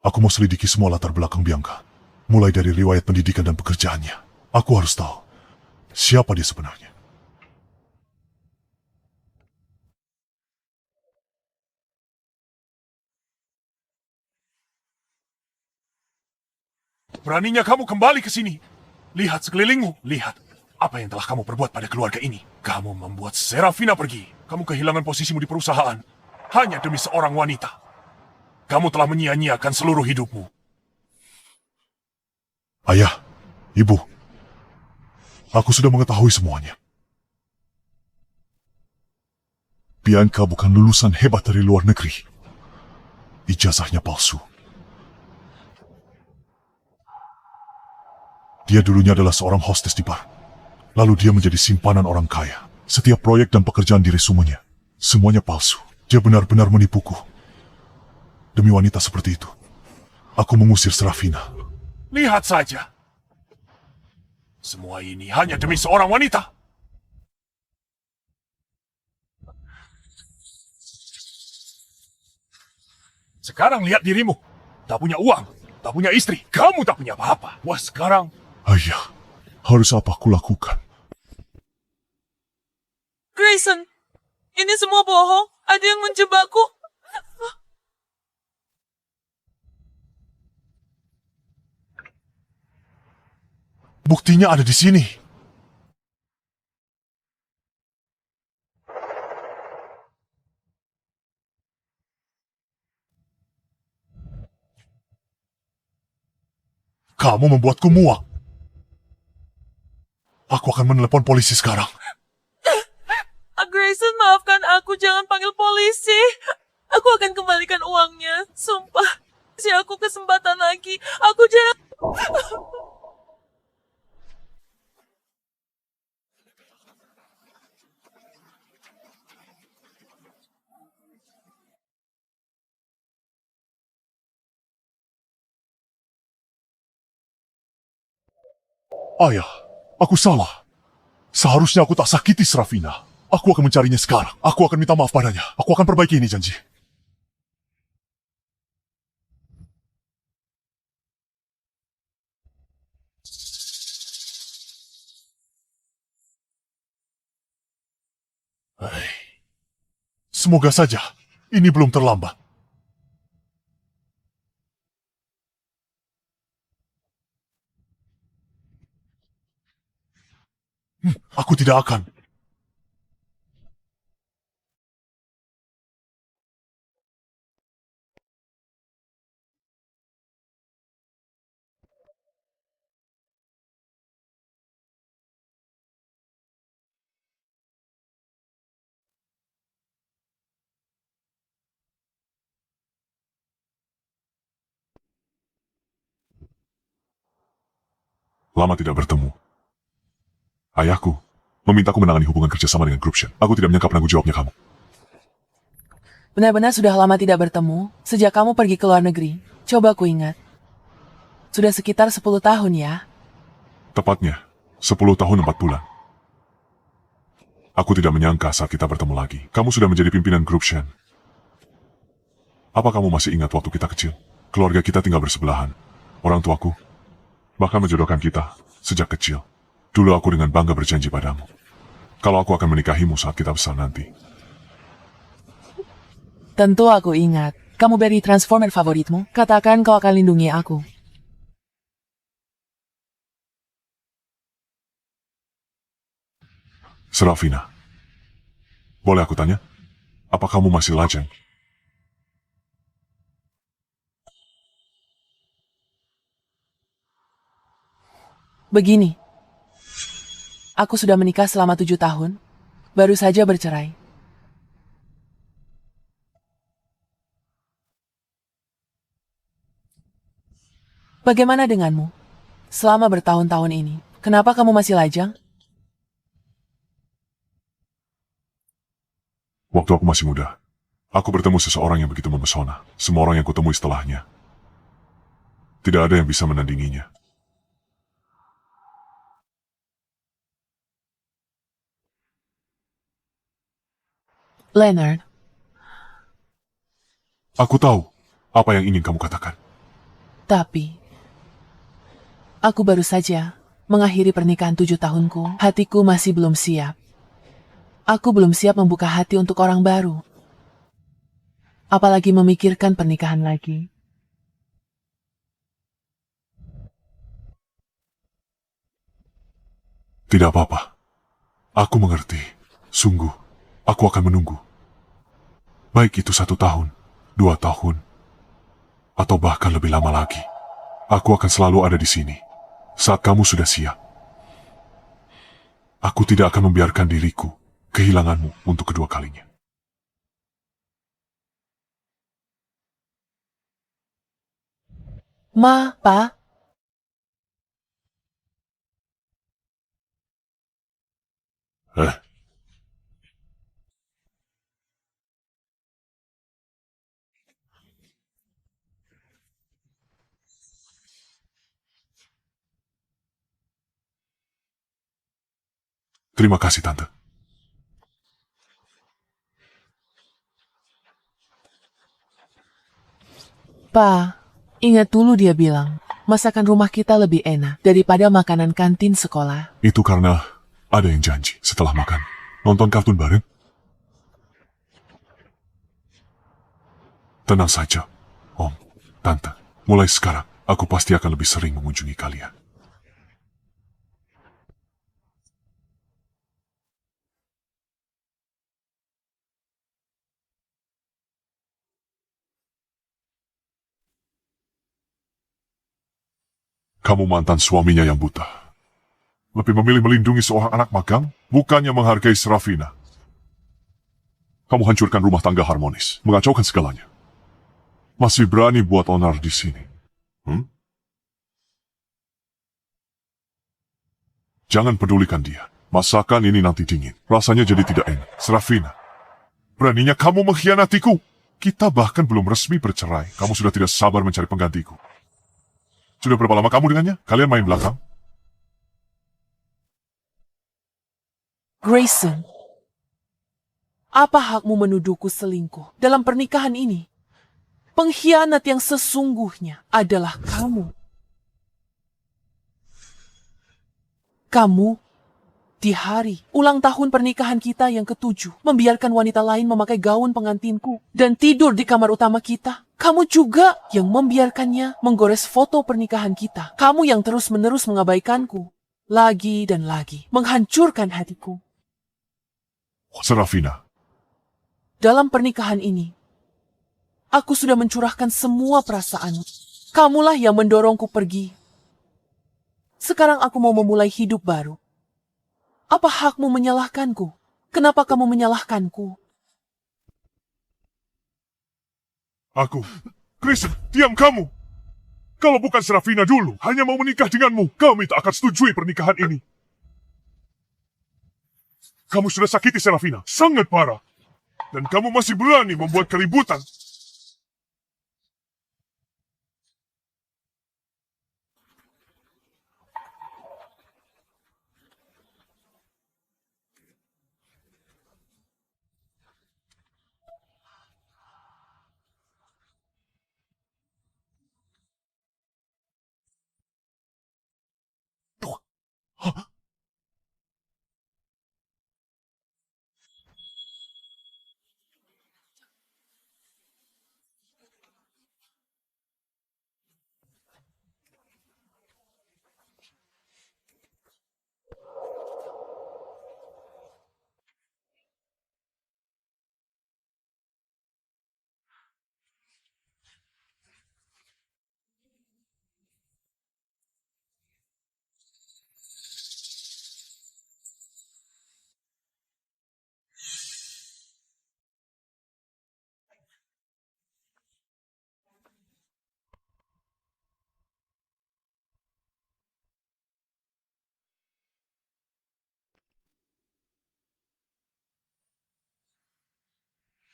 Aku mau selidiki semua latar belakang Bianca. Mulai dari riwayat pendidikan dan pekerjaannya. Aku harus tahu siapa dia sebenarnya. Beraninya kamu kembali ke sini. Lihat sekelilingmu. Lihat apa yang telah kamu perbuat pada keluarga ini. Kamu membuat Serafina pergi. Kamu kehilangan posisimu di perusahaan. Hanya demi seorang wanita. Kamu telah menyia-nyiakan seluruh hidupmu. Ayah, ibu, aku sudah mengetahui semuanya. Bianca bukan lulusan hebat dari luar negeri. Ijazahnya palsu. Dia dulunya adalah seorang hostess di bar. Lalu dia menjadi simpanan orang kaya. Setiap proyek dan pekerjaan di resumenya, semuanya palsu. Dia benar-benar menipuku. Demi wanita seperti itu, aku mengusir Serafina. Lihat saja. Semua ini hanya demi seorang wanita. Sekarang lihat dirimu. Tak punya uang, tak punya istri. Kamu tak punya apa-apa. Wah, sekarang... Ayah, harus apa aku lakukan? Grayson, ini semua bohong. Ada yang menjebakku. Buktinya ada di sini. Kamu membuatku muak. Aku akan menelepon polisi sekarang. Grayson, maafkan aku. Jangan panggil polisi. Aku akan kembalikan uangnya. Sumpah. Kasih aku kesempatan lagi. Aku jangan... Ayah, aku salah. Seharusnya aku tak sakiti Serafina. Aku akan mencarinya sekarang. Aku akan minta maaf padanya. Aku akan perbaiki ini janji. Semoga saja ini belum terlambat. Aku tidak akan. Lama tidak bertemu. Ayahku memintaku menangani hubungan kerjasama dengan Gruption. Aku tidak menyangka penanggung jawabnya kamu. Benar-benar sudah lama tidak bertemu, sejak kamu pergi ke luar negeri. Coba ku ingat. Sudah sekitar 10 tahun ya. Tepatnya, 10 tahun 4 bulan. Aku tidak menyangka saat kita bertemu lagi. Kamu sudah menjadi pimpinan Gruption. Apa kamu masih ingat waktu kita kecil? Keluarga kita tinggal bersebelahan. Orang tuaku bahkan menjodohkan kita sejak kecil. Dulu aku dengan bangga berjanji padamu, kalau aku akan menikahimu saat kita besar nanti. Tentu aku ingat. Kamu beri Transformer favoritmu. Katakan kau akan lindungi aku. Serafina, boleh aku tanya? Apa kamu masih lajang? Begini. Aku sudah menikah selama 7 tahun. Baru saja bercerai. Bagaimana denganmu? Selama bertahun-tahun ini, kenapa kamu masih lajang? Waktu aku masih muda, aku bertemu seseorang yang begitu memesona. Semua orang yang kutemui setelahnya, tidak ada yang bisa menandinginya. Leonard, Aku tahu apa yang ingin kamu katakan. tapi aku baru saja mengakhiri pernikahan 7 tahunku. Hatiku masih belum siap. Aku belum siap membuka hati untuk orang baru. Apalagi memikirkan pernikahan lagi. Tidak apa-apa. Aku mengerti. Sungguh, aku akan menunggu. Baik itu 1 tahun, 2 tahun, atau bahkan lebih lama lagi. Aku akan selalu ada di sini saat kamu sudah siap. Aku tidak akan membiarkan diriku kehilanganmu untuk kedua kalinya. Ma, Pa, Eh, terima kasih, Tante. Pa, ingat dulu dia bilang, masakan rumah kita lebih enak daripada makanan kantin sekolah. Itu karena ada yang janji setelah makan. Nonton kartun bareng. Tenang saja, Om, Tante. Mulai sekarang, aku pasti akan lebih sering mengunjungi kalian. Kamu mantan suaminya yang buta. Lebih memilih melindungi seorang anak magang, bukannya menghargai Serafina. Kamu hancurkan rumah tangga harmonis, mengacaukan segalanya. Masih berani buat onar di sini. Jangan pedulikan dia. Masakan ini nanti dingin. Rasanya jadi tidak enak. Serafina, beraninya kamu mengkhianatiku. Kita bahkan belum resmi bercerai. Kamu sudah tidak sabar mencari penggantiku. Sudah berapa lama kamu dengannya? Kalian main belakang? Grayson, apa hakmu menuduhku selingkuh dalam pernikahan ini? Pengkhianat yang sesungguhnya adalah kamu. Kamu, di hari ulang tahun pernikahan kita yang ke-7, membiarkan wanita lain memakai gaun pengantinku dan tidur di kamar utama kita. Kamu juga yang membiarkannya menggores foto pernikahan kita. Kamu yang terus-menerus mengabaikanku. Lagi dan lagi, menghancurkan hatiku. Serafina, Dalam pernikahan ini, aku sudah mencurahkan semua perasaan. Kamulah yang mendorongku pergi. Sekarang aku mau memulai hidup baru. Apa hakmu menyalahkanku? Kenapa kamu menyalahkanku? aku... Grayson, diam kamu! Kalau bukan Serafina dulu, hanya mau menikah denganmu, kami tak akan setujui pernikahan ini. Kamu sudah sakiti Serafina, sangat parah. Dan kamu masih berani membuat keributan.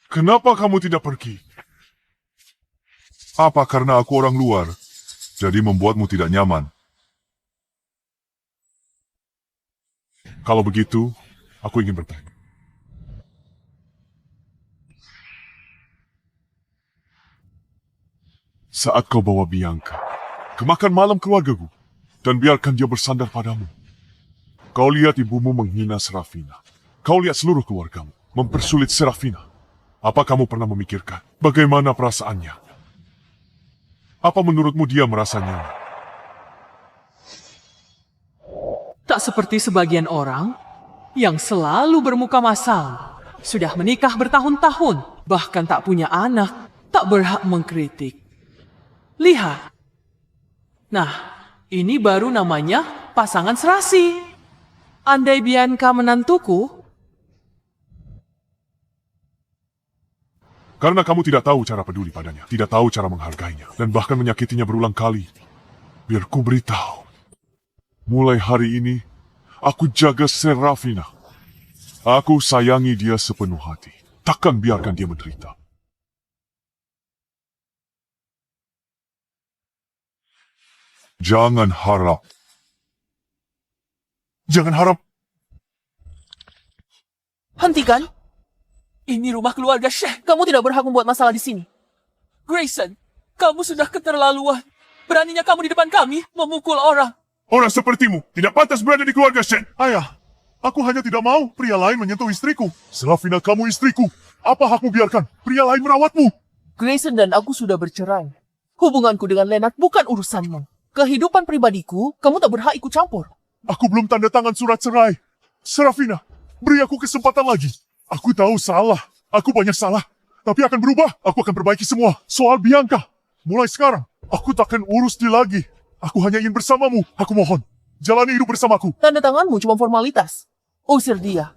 Kenapa kamu tidak pergi? Apa karena aku orang luar, jadi membuatmu tidak nyaman? Kalau begitu, aku ingin bertanya. Saat kau bawa Bianca ke makan malam keluargaku, dan biarkan dia bersandar padamu. Kau lihat ibumu menghina Serafina. Kau lihat seluruh keluargamu mempersulit Serafina. Apa kamu pernah memikirkan bagaimana perasaannya? Apa menurutmu dia merasa nyaman? Tak seperti sebagian orang yang selalu bermuka masam, sudah menikah bertahun-tahun, bahkan tak punya anak, tak berhak mengkritik. Lihat. Nah, ini baru namanya pasangan serasi. Andai Bianca menantuku, Karena kamu tidak tahu cara peduli padanya, tidak tahu cara menghargainya, dan bahkan menyakitinya berulang kali. Biar ku beritahu. Mulai hari ini, aku jaga Serafina. Aku sayangi dia sepenuh hati. Takkan biarkan dia menderita. Jangan harap. Jangan harap. Hentikan! Ini rumah keluarga Syekh. Kamu tidak berhak membuat masalah di sini. Grayson, kamu sudah keterlaluan. Beraninya kamu di depan kami memukul orang. Orang sepertimu tidak pantas berada di keluarga Shen. Ayah, aku hanya tidak mau pria lain menyentuh istriku. Serafina, kamu istriku. Apa hakmu biarkan pria lain merawatmu? Grayson dan aku sudah bercerai. Hubunganku dengan Leonard bukan urusanmu. Kehidupan pribadiku, kamu tak berhak ikut campur. Aku belum tanda tangan surat cerai. Serafina, beri aku kesempatan lagi. Aku tahu salah. Aku banyak salah. Tapi akan berubah. Aku akan perbaiki semua. Soal Bianca. Mulai sekarang, aku takkan urus dia lagi. Aku hanya ingin bersamamu. Aku mohon. Jalani hidup bersamaku. Tanda tanganmu cuma formalitas. Usir dia.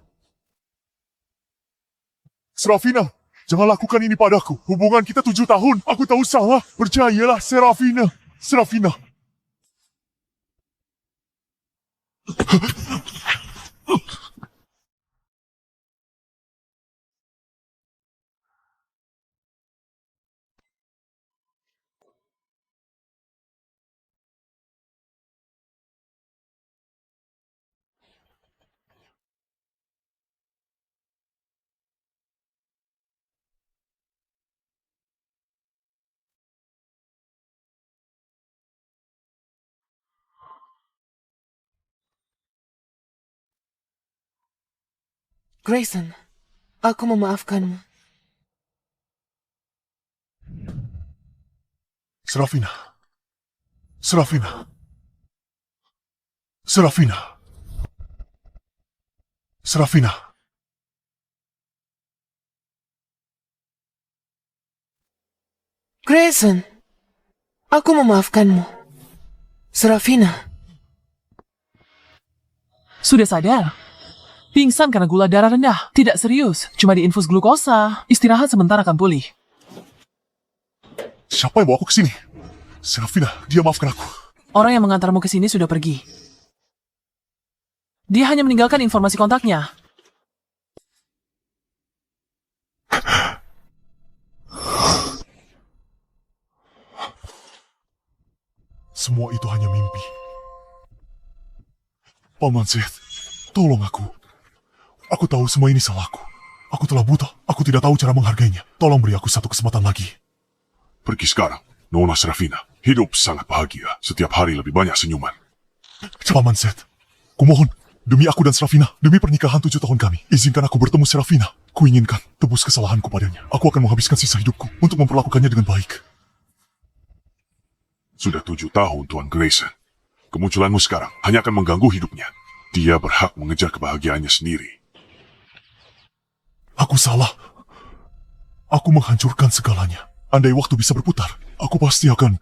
Serafina, jangan lakukan ini padaku. Hubungan kita 7 tahun. Aku tahu salah. Percayalah, Serafina. Serafina. Grayson, aku memaafkanmu. Serafina. Serafina. Serafina. Serafina. Grayson, aku memaafkanmu. Serafina. sudah sadar. Pingsan karena gula darah rendah. Tidak serius, cuma diinfus glukosa. Istirahat sebentar akan pulih. Siapa yang bawa aku ke sini? Serafina, dia maafkan aku. Orang yang mengantarmu ke sini sudah pergi. Dia hanya meninggalkan informasi kontaknya. Semua itu hanya mimpi. Paman Seth, tolong aku. Aku tahu semua ini salahku. Aku telah buta. Aku tidak tahu cara menghargainya. Tolong beri aku satu kesempatan lagi. Pergi sekarang, Nona Serafina. Hidup sangat bahagia. Setiap hari lebih banyak senyuman. Paman Seth, kumohon, demi aku dan Serafina, demi pernikahan 7 tahun kami, izinkan aku bertemu Serafina. Kuinginkan tebus kesalahanku padanya. Aku akan menghabiskan sisa hidupku untuk memperlakukannya dengan baik. Sudah 7 tahun, Tuan Grayson. Kemunculanmu sekarang hanya akan mengganggu hidupnya. Dia berhak mengejar kebahagiaannya sendiri. Aku salah. Aku menghancurkan segalanya. Andai waktu bisa berputar, aku pasti akan...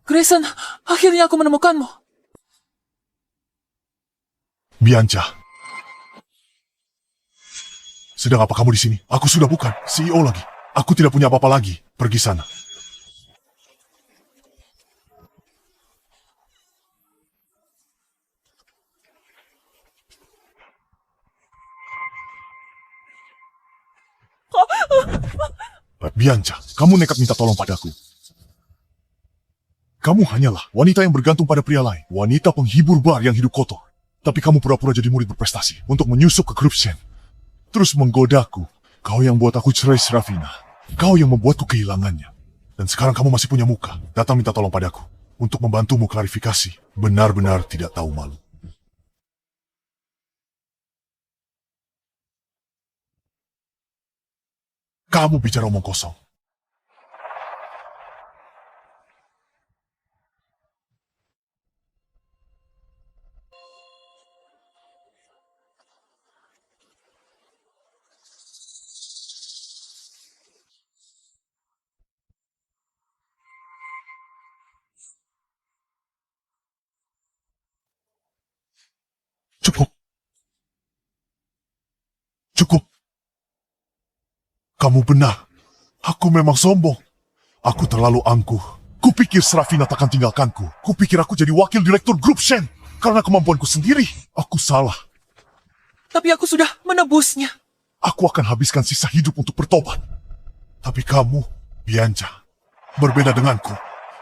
Grayson, akhirnya aku menemukanmu. Bianca. Sedang apa kamu di sini? Aku sudah bukan CEO lagi. Aku tidak punya apa-apa lagi. Pergi sana. Bianca, kamu nekat minta tolong padaku. Kamu hanyalah wanita yang bergantung pada pria lain. Wanita penghibur bar yang hidup kotor. Tapi kamu pura-pura jadi murid berprestasi untuk menyusup ke grup Shen. Terus menggodaku. Kau yang buat aku cerai Serafina. Kau yang membuatku kehilangannya. Dan sekarang kamu masih punya muka. Datang minta tolong padaku. Untuk membantumu klarifikasi. Benar-benar tidak tahu malu. Kamu bicara omong kosong. Cukup. Cukup. Kamu benar. Aku memang sombong. Aku terlalu angkuh. Kupikir Serafina takkan tinggalkanku. Kupikir aku jadi wakil direktur grup Shen. Karena kemampuanku sendiri. Aku salah. Tapi aku sudah menebusnya. Aku akan habiskan sisa hidup untuk bertobat. Tapi kamu, Bianca, berbeda denganku.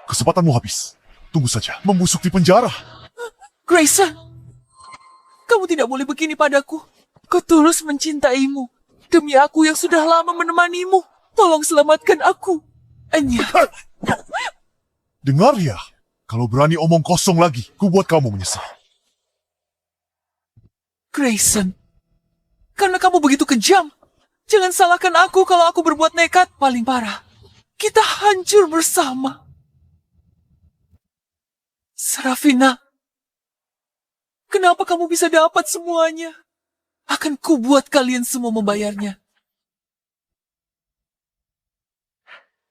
Kesempatanmu habis. Tunggu saja, membusuk di penjara. Grayson, kamu tidak boleh begini padaku. Ku tulus mencintaimu. Demi aku yang sudah lama menemanimu. Tolong selamatkan aku. Anya. Dengar ya, kalau berani omong kosong lagi, ku buat kamu menyesal. Grayson, karena kamu begitu kejam. Jangan salahkan aku kalau aku berbuat nekat. Paling parah, kita hancur bersama. Serafina, kenapa kamu bisa dapat semuanya? Akan ku buat kalian semua membayarnya.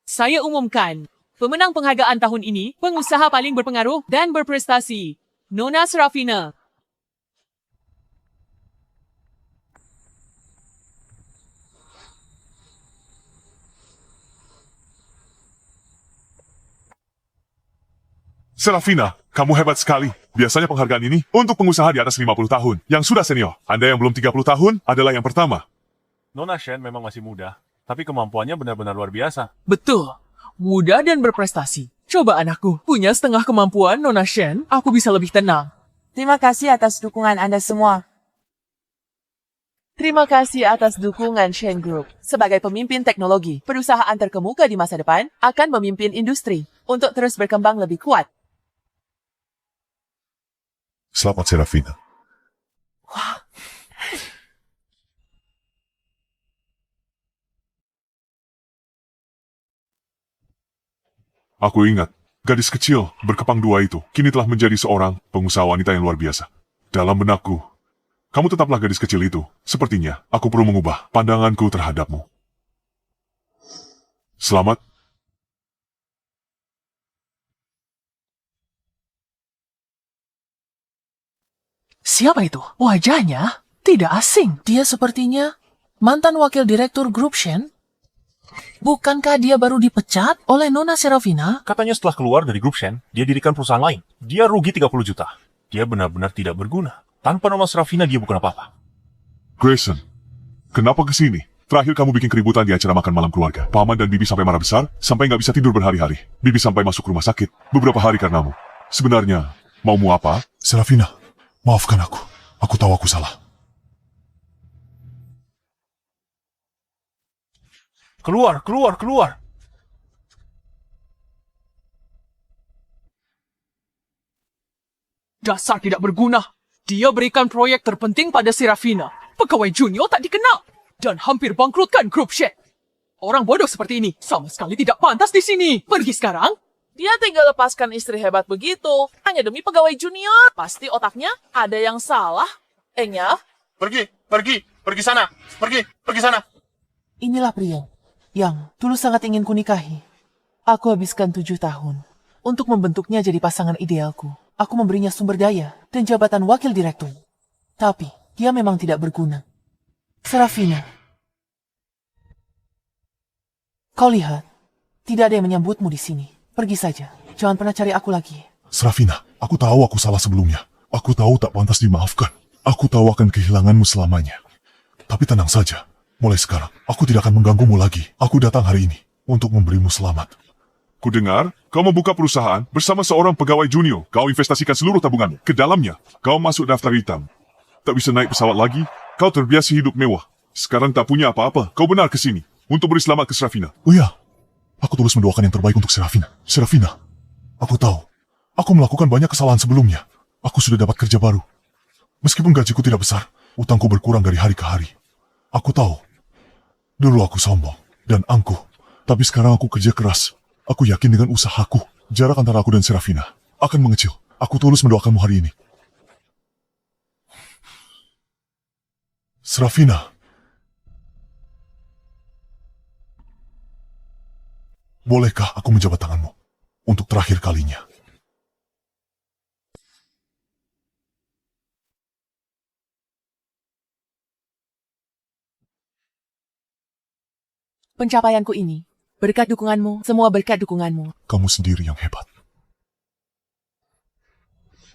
Saya umumkan, pemenang penghargaan tahun ini, pengusaha paling berpengaruh dan berprestasi, Nona Serafina. Serafina, kamu hebat sekali. Biasanya penghargaan ini untuk pengusaha di atas 50 tahun, yang sudah senior. Anda yang belum 30 tahun adalah yang pertama. Nona Shen memang masih muda, tapi kemampuannya benar-benar luar biasa. Betul, muda dan berprestasi. Coba anakku, punya setengah kemampuan Nona Shen, aku bisa lebih tenang. Terima kasih atas dukungan Anda semua. Terima kasih atas dukungan Shen Group. Sebagai pemimpin teknologi, perusahaan terkemuka di masa depan akan memimpin industri untuk terus berkembang lebih kuat. Selamat Serafina. Aku ingat, gadis kecil berkepang dua itu kini telah menjadi seorang pengusaha wanita yang luar biasa. Dalam benakku, kamu tetaplah gadis kecil itu. Sepertinya aku perlu mengubah pandanganku terhadapmu. Selamat. Siapa itu? Wajahnya? Tidak asing. Dia sepertinya mantan wakil direktur grup Shen. Bukankah dia baru dipecat oleh Nona Serafina? Katanya setelah keluar dari grup Shen, dia dirikan perusahaan lain. Dia rugi 30 juta. Dia benar-benar tidak berguna. Tanpa Nona Serafina, dia bukan apa-apa. Grayson, kenapa kesini? Terakhir kamu bikin keributan di acara makan malam keluarga. Paman dan Bibi sampai marah besar, sampai nggak bisa tidur berhari-hari. Bibi sampai masuk rumah sakit beberapa hari karenamu. Sebenarnya, maumu apa? Serafina, maafkan aku. Aku tahu aku salah. Keluar, keluar, keluar. Dasar tidak berguna. Dia berikan proyek terpenting pada Serafina. Pegawai junior tak dikenal. Dan hampir bangkrutkan grup Shen. Orang bodoh seperti ini sama sekali tidak pantas di sini. Pergi sekarang. Dia tinggal lepaskan istri hebat begitu. Hanya demi pegawai junior. Pasti otaknya ada yang salah. Enya? Pergi sana, pergi sana. Inilah pria yang dulu sangat ingin kunikahi. Aku habiskan 7 tahun untuk membentuknya jadi pasangan idealku. Aku memberinya sumber daya dan jabatan wakil direktur. Tapi dia memang tidak berguna. Serafina, kau lihat, tidak ada yang menyambutmu di sini. Pergi saja, jangan pernah cari aku lagi. Serafina, aku tahu aku salah sebelumnya. Aku tahu tak pantas dimaafkan. Aku tahu akan kehilanganmu selamanya. Tapi tenang saja, mulai sekarang, aku tidak akan mengganggumu lagi. Aku datang hari ini untuk memberimu selamat. Kudengar, kau membuka perusahaan bersama seorang pegawai junior. Kau investasikan seluruh tabunganmu ke dalamnya. Kau masuk daftar hitam. Tak bisa naik pesawat lagi. Kau terbiasa hidup mewah. Sekarang tak punya apa-apa. Kau benar ke sini untuk beri selamat ke Serafina. Oh ya, aku tulus mendoakan yang terbaik untuk Serafina. Serafina, aku tahu, aku melakukan banyak kesalahan sebelumnya. Aku sudah dapat kerja baru. Meskipun gajiku tidak besar, utangku berkurang dari hari ke hari. Aku tahu, dulu aku sombong dan angkuh. Tapi sekarang aku kerja keras. Aku yakin dengan usahaku, jarak antara aku dan Serafina akan mengecil. Aku tulus mendoakanmu hari ini. Serafina, bolehkah aku menjabat tanganmu untuk terakhir kalinya? Pencapaianku ini, berkat dukunganmu, semua berkat dukunganmu. Kamu sendiri yang hebat.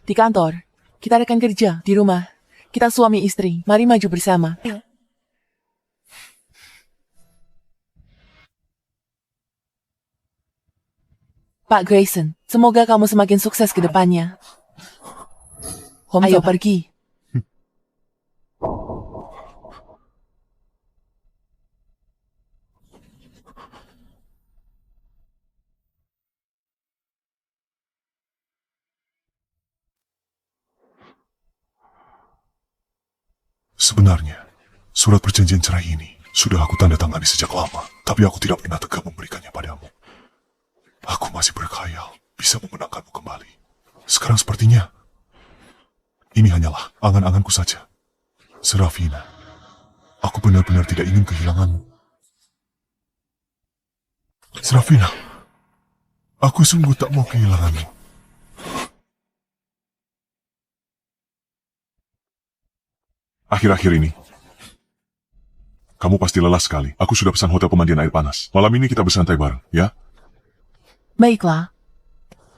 Di kantor, kita rekan kerja. Di rumah, kita suami istri. Mari maju bersama. Pak Grayson, semoga kamu semakin sukses ke depannya. Ayo pergi. Sebenarnya, surat perjanjian cerai ini sudah aku tanda tangani sejak lama, tapi aku tidak pernah tegak memberikannya padamu. Aku masih berkhayal bisa memenangkanmu kembali. Sekarang sepertinya, ini hanyalah angan-anganku saja. Serafina, aku benar-benar tidak ingin kehilanganmu. Serafina, aku sungguh tak mau kehilanganmu. Akhir-akhir ini, kamu pasti lelah sekali. Aku sudah pesan hotel pemandian air panas. Malam ini kita bersantai bareng, ya? Baiklah.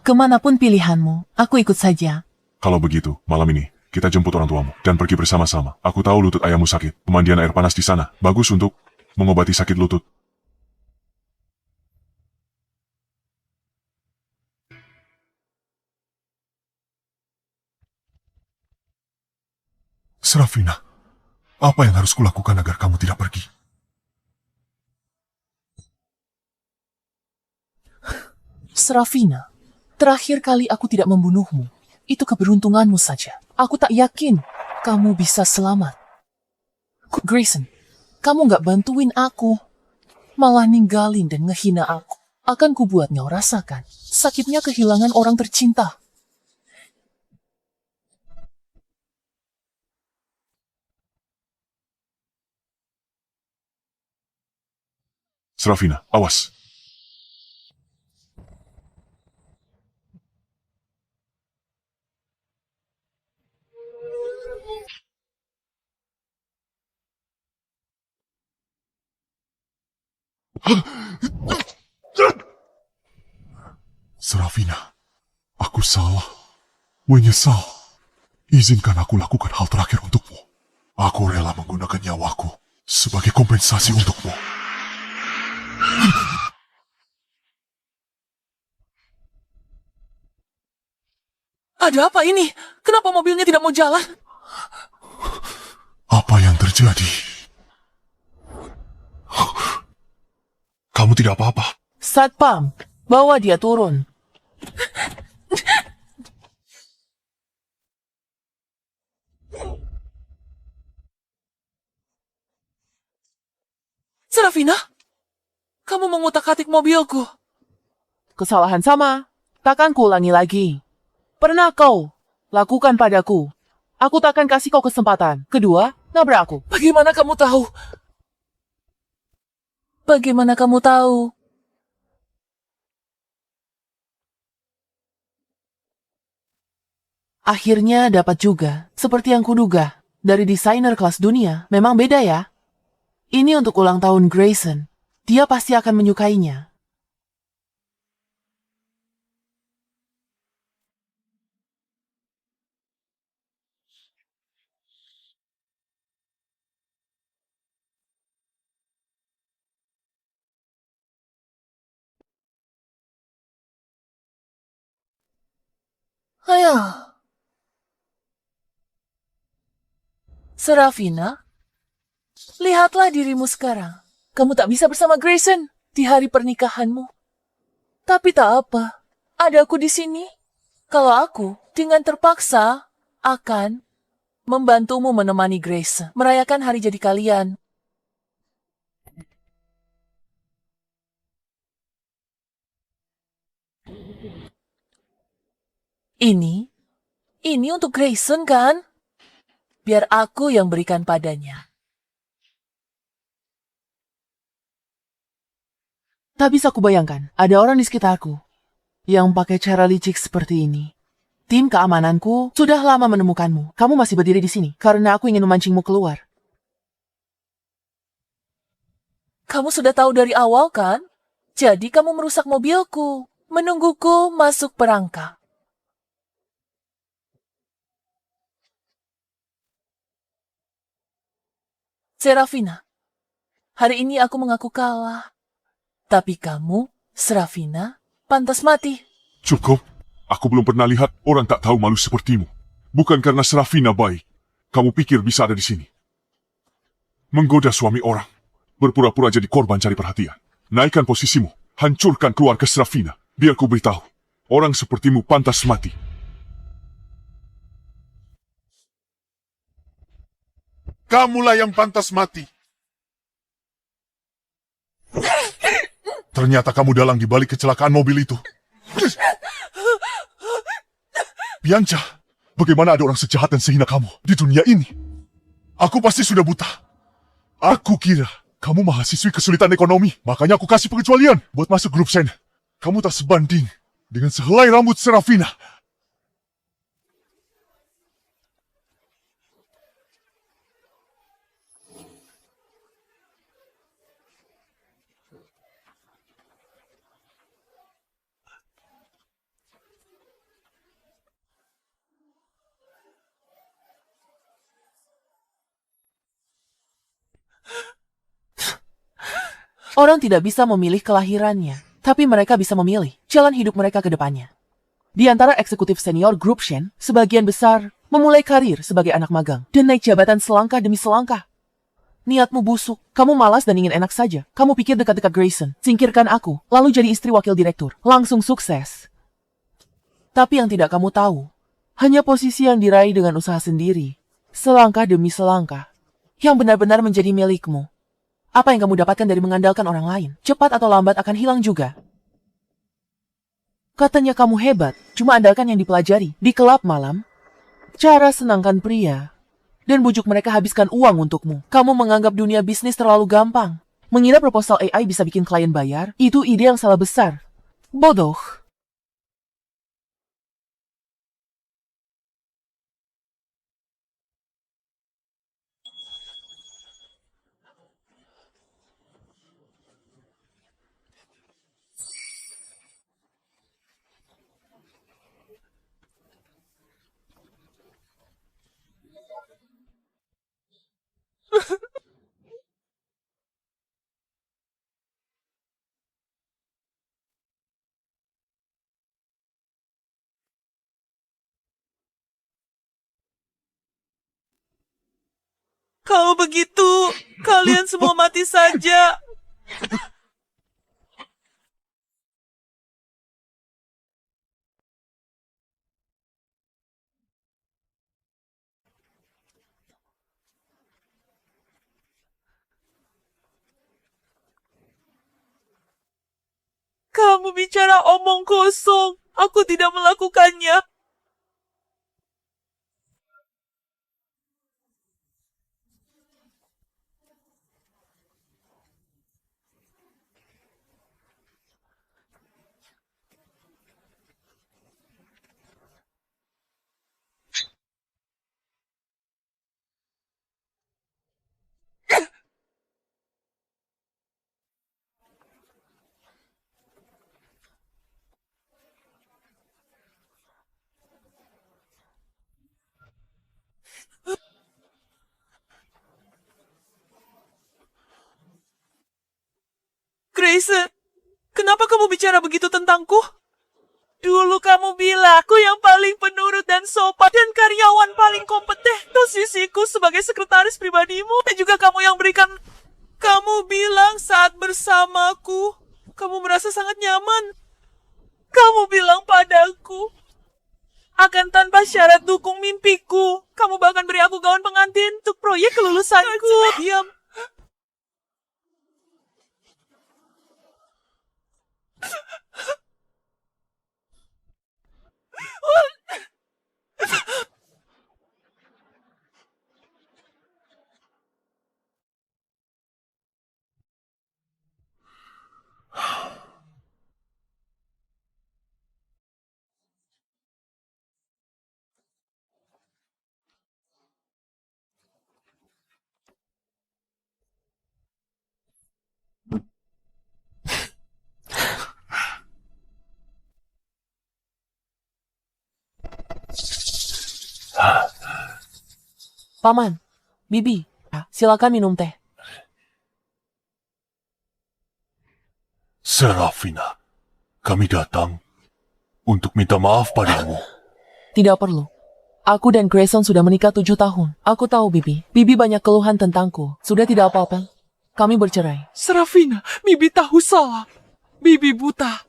Kemanapun pilihanmu, aku ikut saja. Kalau begitu, malam ini, kita jemput orang tuamu dan pergi bersama-sama. Aku tahu lutut ayahmu sakit. Pemandian air panas di sana bagus untuk mengobati sakit lutut. Serafina, apa yang harus kulakukan agar kamu tidak pergi? Serafina, terakhir kali aku tidak membunuhmu. Itu keberuntunganmu saja. Aku tak yakin kamu bisa selamat. Grayson, kamu gak bantuin aku. Malah ninggalin dan ngehina aku. Akan kubuat kau rasakan sakitnya kehilangan orang tercinta. Serafina, awas. Serafina, aku salah. Menyesal. Izinkan aku lakukan hal terakhir untukmu. Aku rela menggunakan nyawaku sebagai kompensasi untukmu. Ada apa ini? Kenapa mobilnya tidak mau jalan? Apa yang terjadi? Kamu tidak apa-apa. Satpam, bawa dia turun. Serafina, kamu mengutak-atik mobilku. Kesalahan sama, takkan kuulangi lagi. Pernah kau lakukan padaku. Aku takkan kasih kau kesempatan. Kedua, nabrak aku. Bagaimana kamu tahu? Bagaimana kamu tahu? Akhirnya dapat juga, seperti yang kuduga. Dari desainer kelas dunia, memang beda ya. Ini untuk ulang tahun Grayson. Dia pasti akan menyukainya. Ayah. Serafina, lihatlah dirimu sekarang. Kamu tak bisa bersama Grayson di hari pernikahanmu. Tapi tak apa, ada aku di sini. Kalau aku dengan terpaksa akan membantumu menemani Grayson merayakan hari jadi kalian. Ini untuk Grayson kan? Biar aku yang berikan padanya. Tak bisa kubayangkan, ada orang di sekitarku yang pakai cara licik seperti ini. Tim keamananku sudah lama menemukanmu. Kamu masih berdiri di sini karena aku ingin memancingmu keluar. Kamu sudah tahu dari awal kan? Jadi kamu merusak mobilku, menungguku masuk perangkap. Serafina, hari ini aku mengaku kalah. Tapi kamu, Serafina, pantas mati. Cukup. Aku belum pernah lihat orang tak tahu malu sepertimu. Bukan karena Serafina baik. Kamu pikir bisa ada di sini. Menggoda suami orang. Berpura-pura jadi korban cari perhatian. Naikkan posisimu. Hancurkan keluarga Serafina. Biar ku beritahu. Orang sepertimu pantas mati. Kamulah yang pantas mati. Ternyata kamu dalang di balik kecelakaan mobil itu. Bianca, bagaimana ada orang sejahat dan sehina kamu di dunia ini? Aku pasti sudah buta. Aku kira kamu mahasiswi kesulitan ekonomi, makanya aku kasih pengecualian buat masuk grup Sen. Kamu tak sebanding dengan sehelai rambut Serafina. Orang tidak bisa memilih kelahirannya, tapi mereka bisa memilih jalan hidup mereka ke depannya. Di antara eksekutif senior grup Shen, sebagian besar memulai karir sebagai anak magang dan naik jabatan selangkah demi selangkah. Niatmu busuk, kamu malas dan ingin enak saja. Kamu pikir dekat-dekat Grayson, singkirkan aku, lalu jadi istri wakil direktur, langsung sukses. Tapi yang tidak kamu tahu, hanya posisi yang diraih dengan usaha sendiri, selangkah demi selangkah, yang benar-benar menjadi milikmu. Apa yang kamu dapatkan dari mengandalkan orang lain, cepat atau lambat akan hilang juga. Katanya kamu hebat, cuma andalkan yang dipelajari di kelab malam. Cara senangkan pria, dan bujuk mereka habiskan uang untukmu. Kamu menganggap dunia bisnis terlalu gampang. Mengira proposal AI bisa bikin klien bayar, itu ide yang salah besar. Bodoh. Kalau begitu, kalian semua mati saja. Kamu bicara omong kosong. Aku tidak melakukannya. Grayson, kenapa kamu bicara begitu tentangku? Dulu kamu bilang aku yang paling penurut dan sopan dan karyawan paling kompeten. Posisiku sebagai sekretaris pribadimu dan juga kamu yang berikan. Kamu bilang saat bersamaku, kamu merasa sangat nyaman. Kamu bilang padaku, akan tanpa syarat dukung mimpiku. Kamu bahkan beri aku gaun pengantin untuk proyek kelulusanku. Diam. Paman, Bibi, silakan minum teh. Serafina, kami datang untuk minta maaf padamu. Tidak perlu. Aku dan Grayson sudah menikah 7 tahun. Aku tahu, Bibi. Bibi banyak keluhan tentangku. Sudah tidak apa-apa. Kami bercerai. Serafina, Bibi tahu salah. Bibi buta.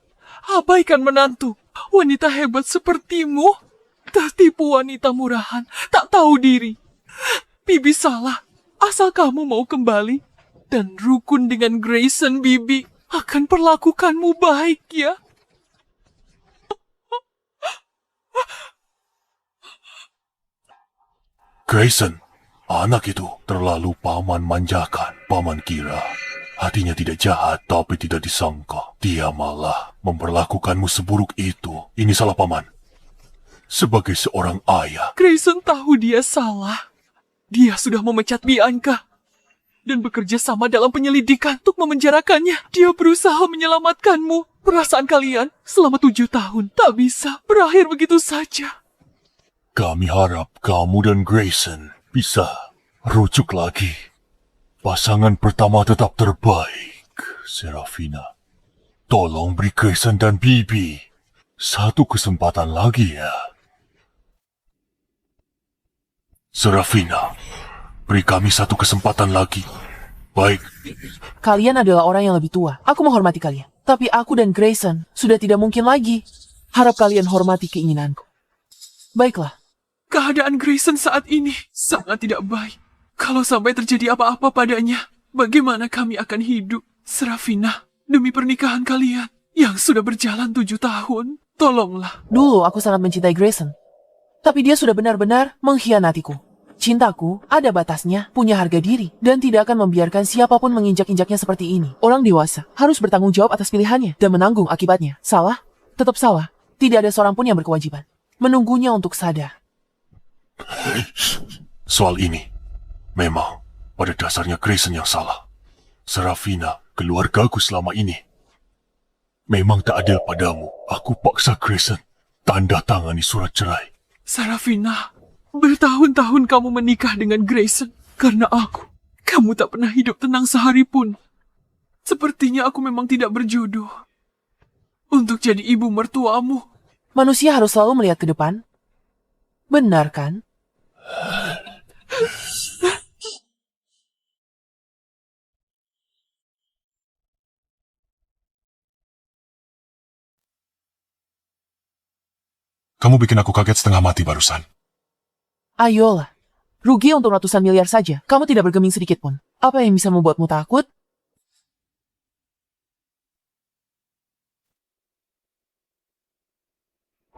Abaikan menantu. Wanita hebat sepertimu. Tertipu wanita murahan. Tak tahu diri. Bibi salah. Asal kamu mau kembali dan rukun dengan Grayson, Bibi akan perlakukanmu baik ya. Grayson, anak itu terlalu paman manjakan. Paman kira hatinya tidak jahat, tapi tidak disangka dia malah memperlakukanmu seburuk itu. Ini salah paman. Sebagai seorang ayah, Grayson tahu dia salah. Dia sudah memecat Bianca dan bekerja sama dalam penyelidikan untuk memenjarakannya. Dia berusaha menyelamatkanmu. Perasaan kalian selama 7 tahun tak bisa berakhir begitu saja. kami harap kamu dan Grayson bisa rujuk lagi. Pasangan pertama tetap terbaik, Serafina. Tolong beri Grayson dan Bibi satu kesempatan lagi ya. Serafina, beri kami satu kesempatan lagi. Baik, Kalian adalah orang yang lebih tua. Aku menghormati kalian. Tapi aku dan Grayson sudah tidak mungkin lagi. Harap kalian hormati keinginanku. Baiklah. Keadaan Grayson saat ini sangat tidak baik. Kalau sampai terjadi apa-apa padanya, bagaimana kami akan hidup? Serafina, demi pernikahan kalian yang sudah berjalan 7 tahun, tolonglah. Dulu aku sangat mencintai Grayson. Tapi dia sudah benar-benar mengkhianatiku. Cintaku ada batasnya, punya harga diri, dan tidak akan membiarkan siapapun menginjak-injaknya seperti ini. Orang dewasa harus bertanggung jawab atas pilihannya dan menanggung akibatnya. Salah? Tetap salah. Tidak ada seorang pun yang berkewajiban menunggunya untuk sadar. soal ini memang pada dasarnya Grayson yang salah. Serafina, keluargaku selama ini memang tak adil padamu. Aku paksa Grayson tanda tangani surat cerai. Serafina, bertahun-tahun kamu menikah dengan Grayson karena aku. Kamu tak pernah hidup tenang sehari pun. Sepertinya aku memang tidak berjodoh untuk jadi ibu mertuamu. Manusia harus selalu melihat ke depan. Benar kan? Kamu bikin aku kaget setengah mati barusan. Ayolah. Rugi untuk ratusan miliar saja. Kamu tidak bergeming sedikit pun. Apa yang bisa membuatmu takut?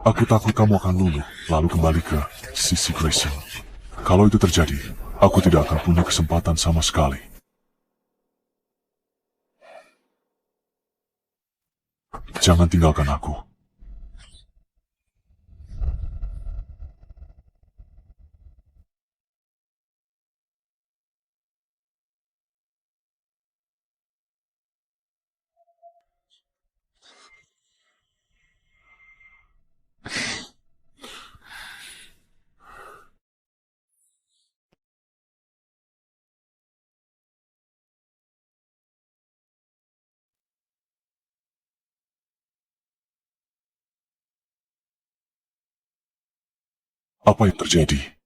Aku takut kamu akan luluh, lalu kembali ke sisi Grayson. Kalau itu terjadi, aku tidak akan punya kesempatan sama sekali. Jangan tinggalkan aku. Apa yang terjadi?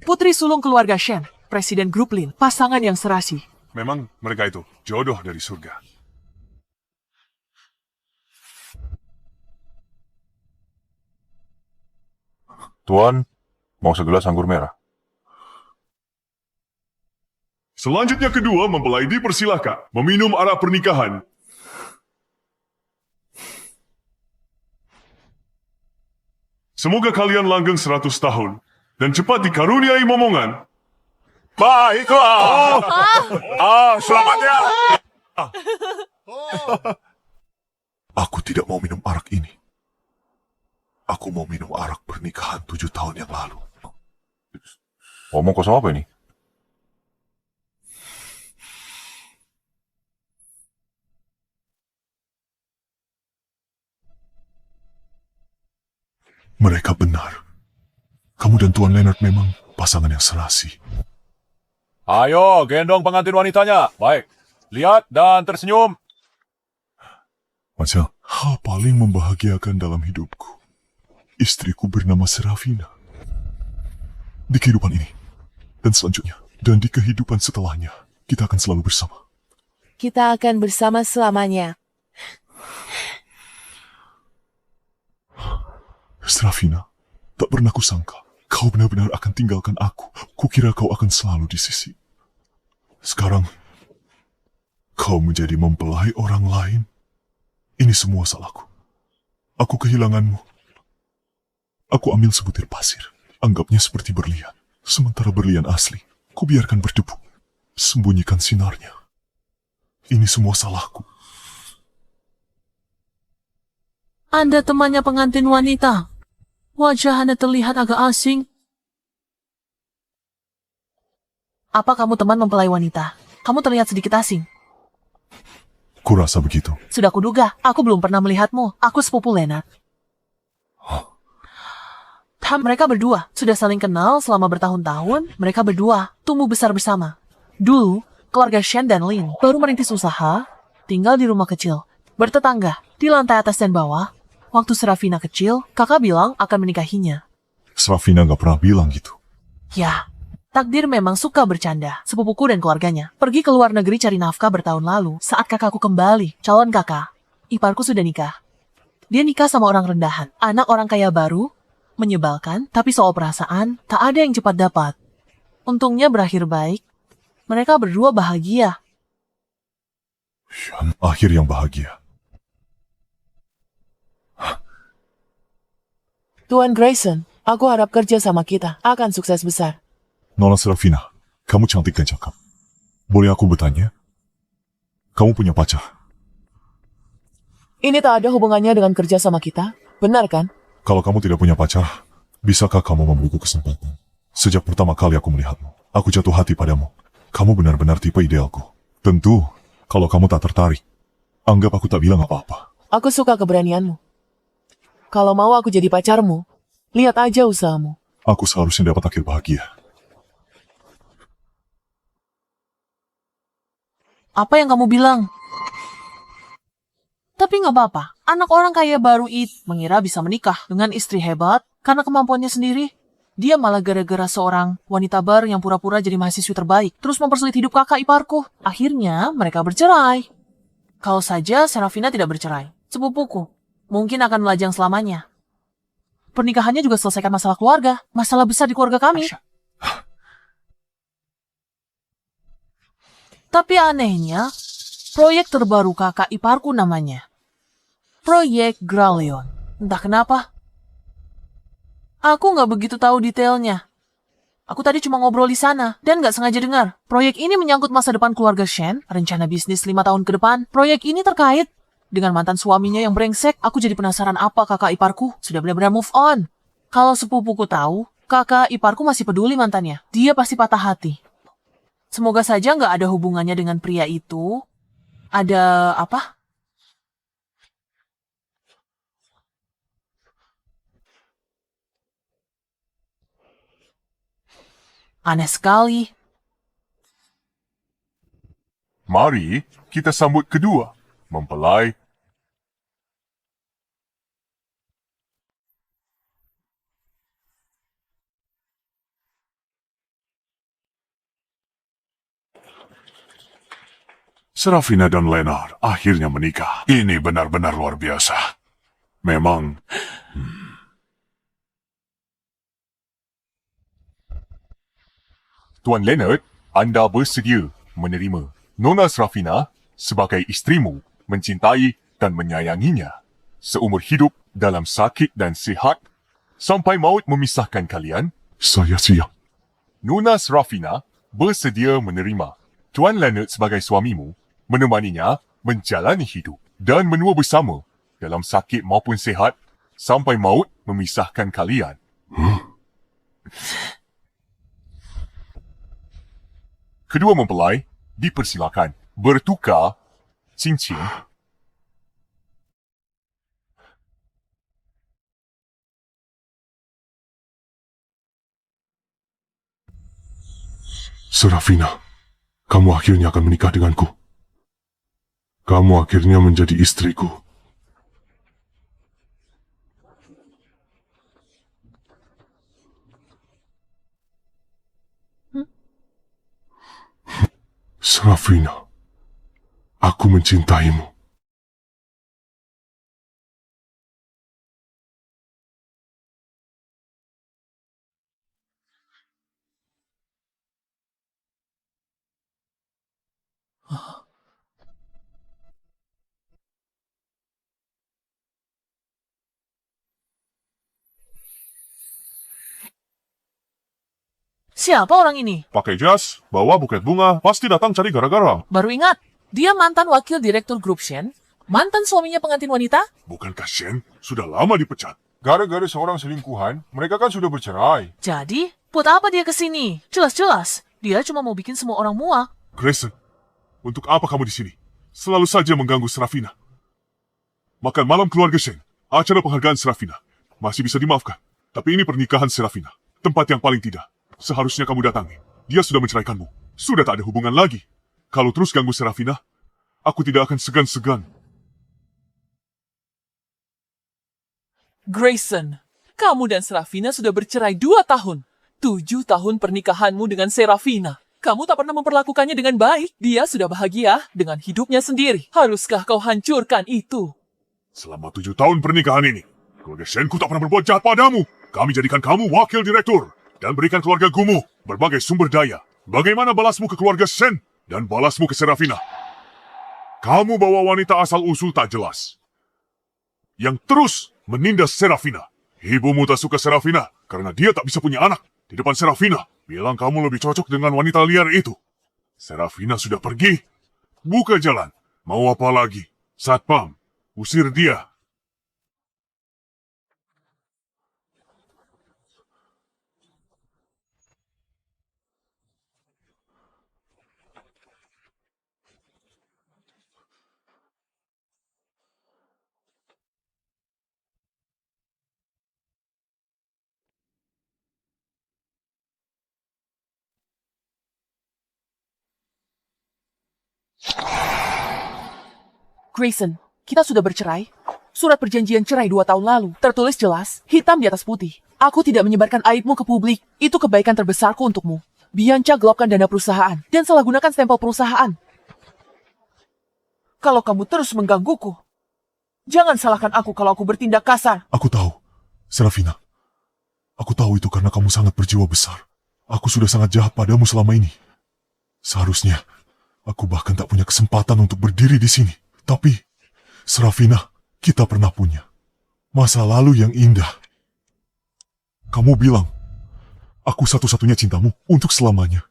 Putri sulung keluarga Shen, Presiden Grup Lin, pasangan yang serasi. Memang mereka itu jodoh dari surga. Tuan, mau segelas anggur merah? Selanjutnya kedua mempelai dipersilahkan meminum arak pernikahan. Semoga kalian langgeng 100 tahun dan cepat dikaruniai momongan. Baiklah. Selamat ya. Aku tidak mau minum arak ini. Aku mau minum arak pernikahan 7 tahun yang lalu. Ngomong kosong apa ini? Mereka benar. Kamu dan Tuan Leonard memang pasangan yang serasi. Ayo, gendong pengantin wanitanya. Baik, lihat dan tersenyum. Macam hal paling membahagiakan dalam hidupku. Istriku bernama Serafina. Di kehidupan ini, dan selanjutnya, dan di kehidupan setelahnya, kita akan selalu bersama. Kita akan bersama selamanya. Serafina, tak pernah kusangka kau benar-benar akan tinggalkan aku. Kukira kau akan selalu di sisi. Sekarang, kau menjadi mempelai orang lain. Ini semua salahku. Aku kehilanganmu. Aku ambil sebutir pasir, anggapnya seperti berlian. Sementara berlian asli, ku biarkan berdebu. Sembunyikan sinarnya. Ini semua salahku. Anda temannya pengantin wanita. Wajah Anda terlihat agak asing. Apa kamu teman mempelai wanita? Kamu terlihat sedikit asing. Kurasa begitu. Sudah kuduga, aku belum pernah melihatmu. Aku sepupu Leonard. Mereka berdua sudah saling kenal selama bertahun-tahun. Mereka berdua tumbuh besar bersama. Dulu, keluarga Shen dan Lin baru merintis usaha, tinggal di rumah kecil, bertetangga, di lantai atas dan bawah. Waktu Serafina kecil, kakak bilang akan menikahinya. Serafina gak pernah bilang gitu. Ya, Takdir memang suka bercanda. Sepupuku dan keluarganya pergi ke luar negeri cari nafkah bertahun lalu. Saat kakakku kembali, calon kakak, iparku sudah nikah. Dia nikah sama orang rendahan, anak orang kaya baru, menyebalkan, tapi soal perasaan, tak ada yang cepat dapat. Untungnya berakhir baik. Mereka berdua bahagia. Akhir yang bahagia. Tuan Grayson, aku harap kerja sama kita akan sukses besar. Nona Serafina, kamu cantik dan cakep. Boleh aku bertanya? Kamu punya pacar? Ini tak ada hubungannya dengan kerja sama kita, benar kan? Kalau kamu tidak punya pacar, bisakah kamu memberiku kesempatan? Sejak pertama kali aku melihatmu, aku jatuh hati padamu. Kamu benar-benar tipe idealku. Tentu, kalau kamu tak tertarik, anggap aku tak bilang apa-apa. Aku suka keberanianmu. Kalau mau aku jadi pacarmu, lihat aja usahamu. Aku seharusnya dapat akhir bahagia. Apa yang kamu bilang? Tapi nggak apa-apa. Anak orang kaya baru itu mengira bisa menikah dengan istri hebat karena kemampuannya sendiri. Dia malah gara-gara seorang wanita bar yang pura-pura jadi mahasiswi terbaik, terus mempersulit hidup kakak iparku. Akhirnya mereka bercerai. Kalau saja Serafina tidak bercerai, sepupuku mungkin akan melajang selamanya. Pernikahannya juga selesaikan masalah keluarga, masalah besar di keluarga kami. Tapi anehnya, proyek terbaru kakak iparku namanya Proyek Gralion. Entah kenapa. Aku nggak begitu tahu detailnya. Aku tadi cuma ngobrol di sana dan nggak sengaja dengar. Proyek ini menyangkut masa depan keluarga Shen, rencana bisnis 5 tahun ke depan. Proyek ini terkait dengan mantan suaminya yang brengsek. Aku jadi penasaran apa kakak iparku sudah benar-benar move on. Kalau sepupuku tahu, kakak iparku masih peduli mantannya. Dia pasti patah hati. Semoga saja nggak ada hubungannya dengan pria itu. Ada apa? Aneh sekali. Mari kita sambut kedua mempelai. Serafina dan Leonard akhirnya menikah. Ini benar-benar luar biasa. Memang, Tuan Leonard, anda bersedia menerima Nona Serafina sebagai isterimu, mencintai dan menyayanginya seumur hidup dalam sakit dan sihat sampai maut memisahkan kalian? saya siap. Nona Serafina bersedia menerima Tuan Leonard sebagai suamimu, menemaninya menjalani hidup dan menua bersama dalam sakit maupun sihat sampai maut memisahkan kalian. Kedua mempelai dipersilakan bertukar cincin. Serafina, kamu akhirnya akan menikah denganku. Kamu akhirnya menjadi istriku. Serafina, aku mencintaimu. Siapa orang ini? Pakai jas, bawa buket bunga, pasti datang cari gara-gara. Baru ingat, dia mantan wakil direktur grup Shen, mantan suaminya pengantin wanita. Bukankah Shen sudah lama dipecat? Gara-gara seorang selingkuhan, mereka kan sudah bercerai. Jadi, buat apa dia kesini? Jelas-jelas, dia cuma mau bikin semua orang muak. Grayson, untuk apa kamu di sini? Selalu saja mengganggu Serafina. Makan malam keluarga Shen, acara penghargaan Serafina. Masih bisa dimaafkan. Tapi ini pernikahan Serafina. Tempat yang paling tidak. Seharusnya kamu datangi. Dia sudah menceraikanmu. Sudah tak ada hubungan lagi. Kalau terus ganggu Serafina, aku tidak akan segan-segan. Grayson, kamu dan Serafina sudah bercerai 2 tahun. 7 tahun pernikahanmu dengan Serafina. Kamu tak pernah memperlakukannya dengan baik. Dia sudah bahagia dengan hidupnya sendiri. Haruskah kau hancurkan itu? Selama 7 tahun pernikahan ini, keluarga Shenku tak pernah berbuat jahat padamu. Kami jadikan kamu wakil direktur dan berikan keluarga Gumu berbagai sumber daya. Bagaimana balasmu ke keluarga Shen dan balasmu ke Serafina? Kamu bawa wanita asal-usul tak jelas yang terus menindas Serafina. Ibumu tak suka Serafina karena dia tak bisa punya anak. Di depan Serafina, bilang kamu lebih cocok dengan wanita liar itu. Serafina sudah pergi. Buka jalan. Mau apa lagi? Satpam, usir dia. Grayson, kita sudah bercerai. Surat perjanjian cerai 2 tahun lalu. Tertulis jelas, hitam di atas putih. Aku tidak menyebarkan aibmu ke publik. Itu kebaikan terbesarku untukmu. Bianca gelapkan dana perusahaan dan salah gunakan stempel perusahaan. Kalau kamu terus menggangguku, jangan salahkan aku kalau aku bertindak kasar. Aku tahu, Serafina. Aku tahu itu karena kamu sangat berjiwa besar. Aku sudah sangat jahat padamu selama ini. Seharusnya, aku bahkan tak punya kesempatan untuk berdiri di sini. Tapi, Serafina, kita pernah punya masa lalu yang indah. Kamu bilang, aku satu-satunya cintamu untuk selamanya.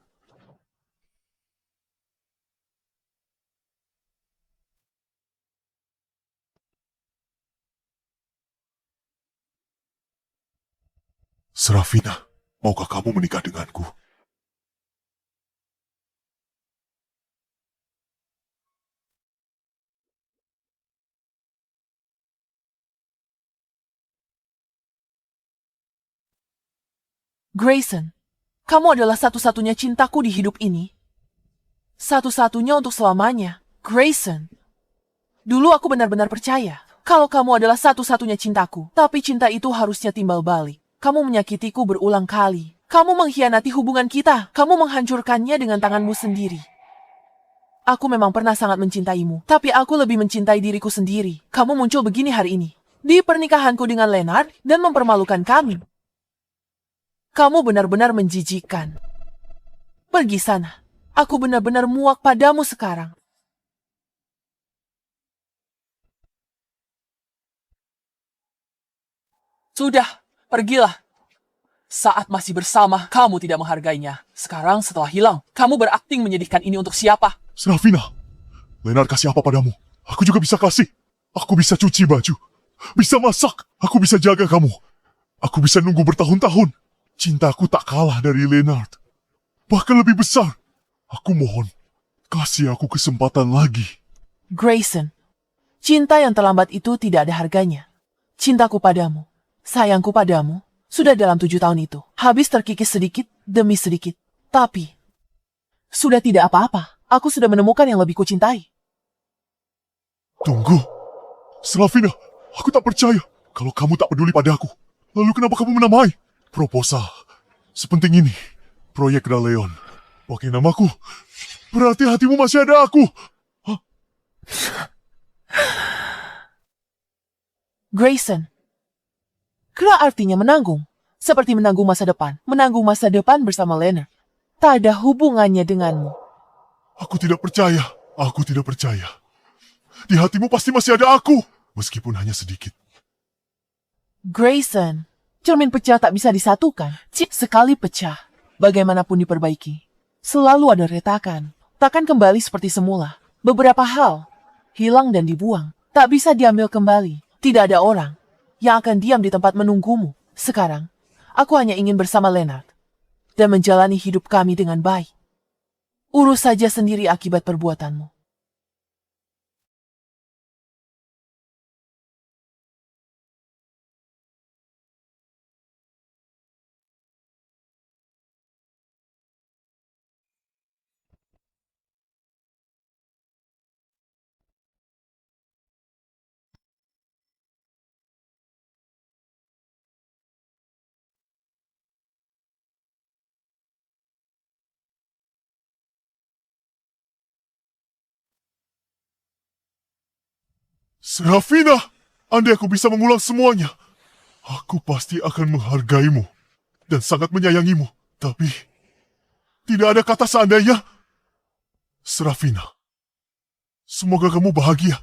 Serafina, maukah kamu menikah denganku? Grayson, kamu adalah satu-satunya cintaku di hidup ini. Satu-satunya untuk selamanya. Grayson. Dulu aku benar-benar percaya kalau kamu adalah satu-satunya cintaku. Tapi cinta itu harusnya timbal balik. Kamu menyakitiku berulang kali. Kamu mengkhianati hubungan kita. Kamu menghancurkannya dengan tanganmu sendiri. Aku memang pernah sangat mencintaimu. Tapi aku lebih mencintai diriku sendiri. Kamu muncul begini hari ini. Di pernikahanku dengan Leonard dan mempermalukan kami. Kamu benar-benar menjijikan. Pergi sana. Aku benar-benar muak padamu sekarang. Sudah, pergilah. Saat masih bersama, kamu tidak menghargainya. Sekarang setelah hilang, kamu berakting menyedihkan ini untuk siapa? Serafina, Leonard kasih apa padamu? Aku juga bisa kasih. Aku bisa cuci baju. Bisa masak. Aku bisa jaga kamu. Aku bisa nunggu bertahun-tahun. Cintaku tak kalah dari Leonard. Bahkan lebih besar. Aku mohon, kasih aku kesempatan lagi. Grayson, cinta yang terlambat itu tidak ada harganya. Cintaku padamu, sayangku padamu, sudah dalam 7 tahun itu. Habis terkikis sedikit demi sedikit. Tapi, sudah tidak apa-apa. Aku sudah menemukan yang lebih kucintai. Tunggu. Serafina, aku tak percaya kalau kamu tak peduli padaku. Lalu kenapa kamu menamai proposal sepenting ini? Proyek Raleon. Pakai namaku. Berarti hatimu masih ada aku. Hah? Grayson, Kera artinya menanggung. Seperti menanggung masa depan. Menanggung masa depan bersama Leonard. Tak ada hubungannya denganmu. Aku tidak percaya. Aku tidak percaya. Di hatimu pasti masih ada aku. Meskipun hanya sedikit. Grayson, cermin pecah tak bisa disatukan. Cip sekali pecah, bagaimanapun diperbaiki, selalu ada retakan. Takkan kembali seperti semula. Beberapa hal hilang dan dibuang. Tak bisa diambil kembali. Tidak ada orang yang akan diam di tempat menunggumu. Sekarang, aku hanya ingin bersama Leonard dan menjalani hidup kami dengan baik. Urus saja sendiri akibat perbuatanmu. Serafina, andai aku bisa mengulang semuanya, aku pasti akan menghargaimu dan sangat menyayangimu. Tapi, tidak ada kata seandainya. Serafina, semoga kamu bahagia.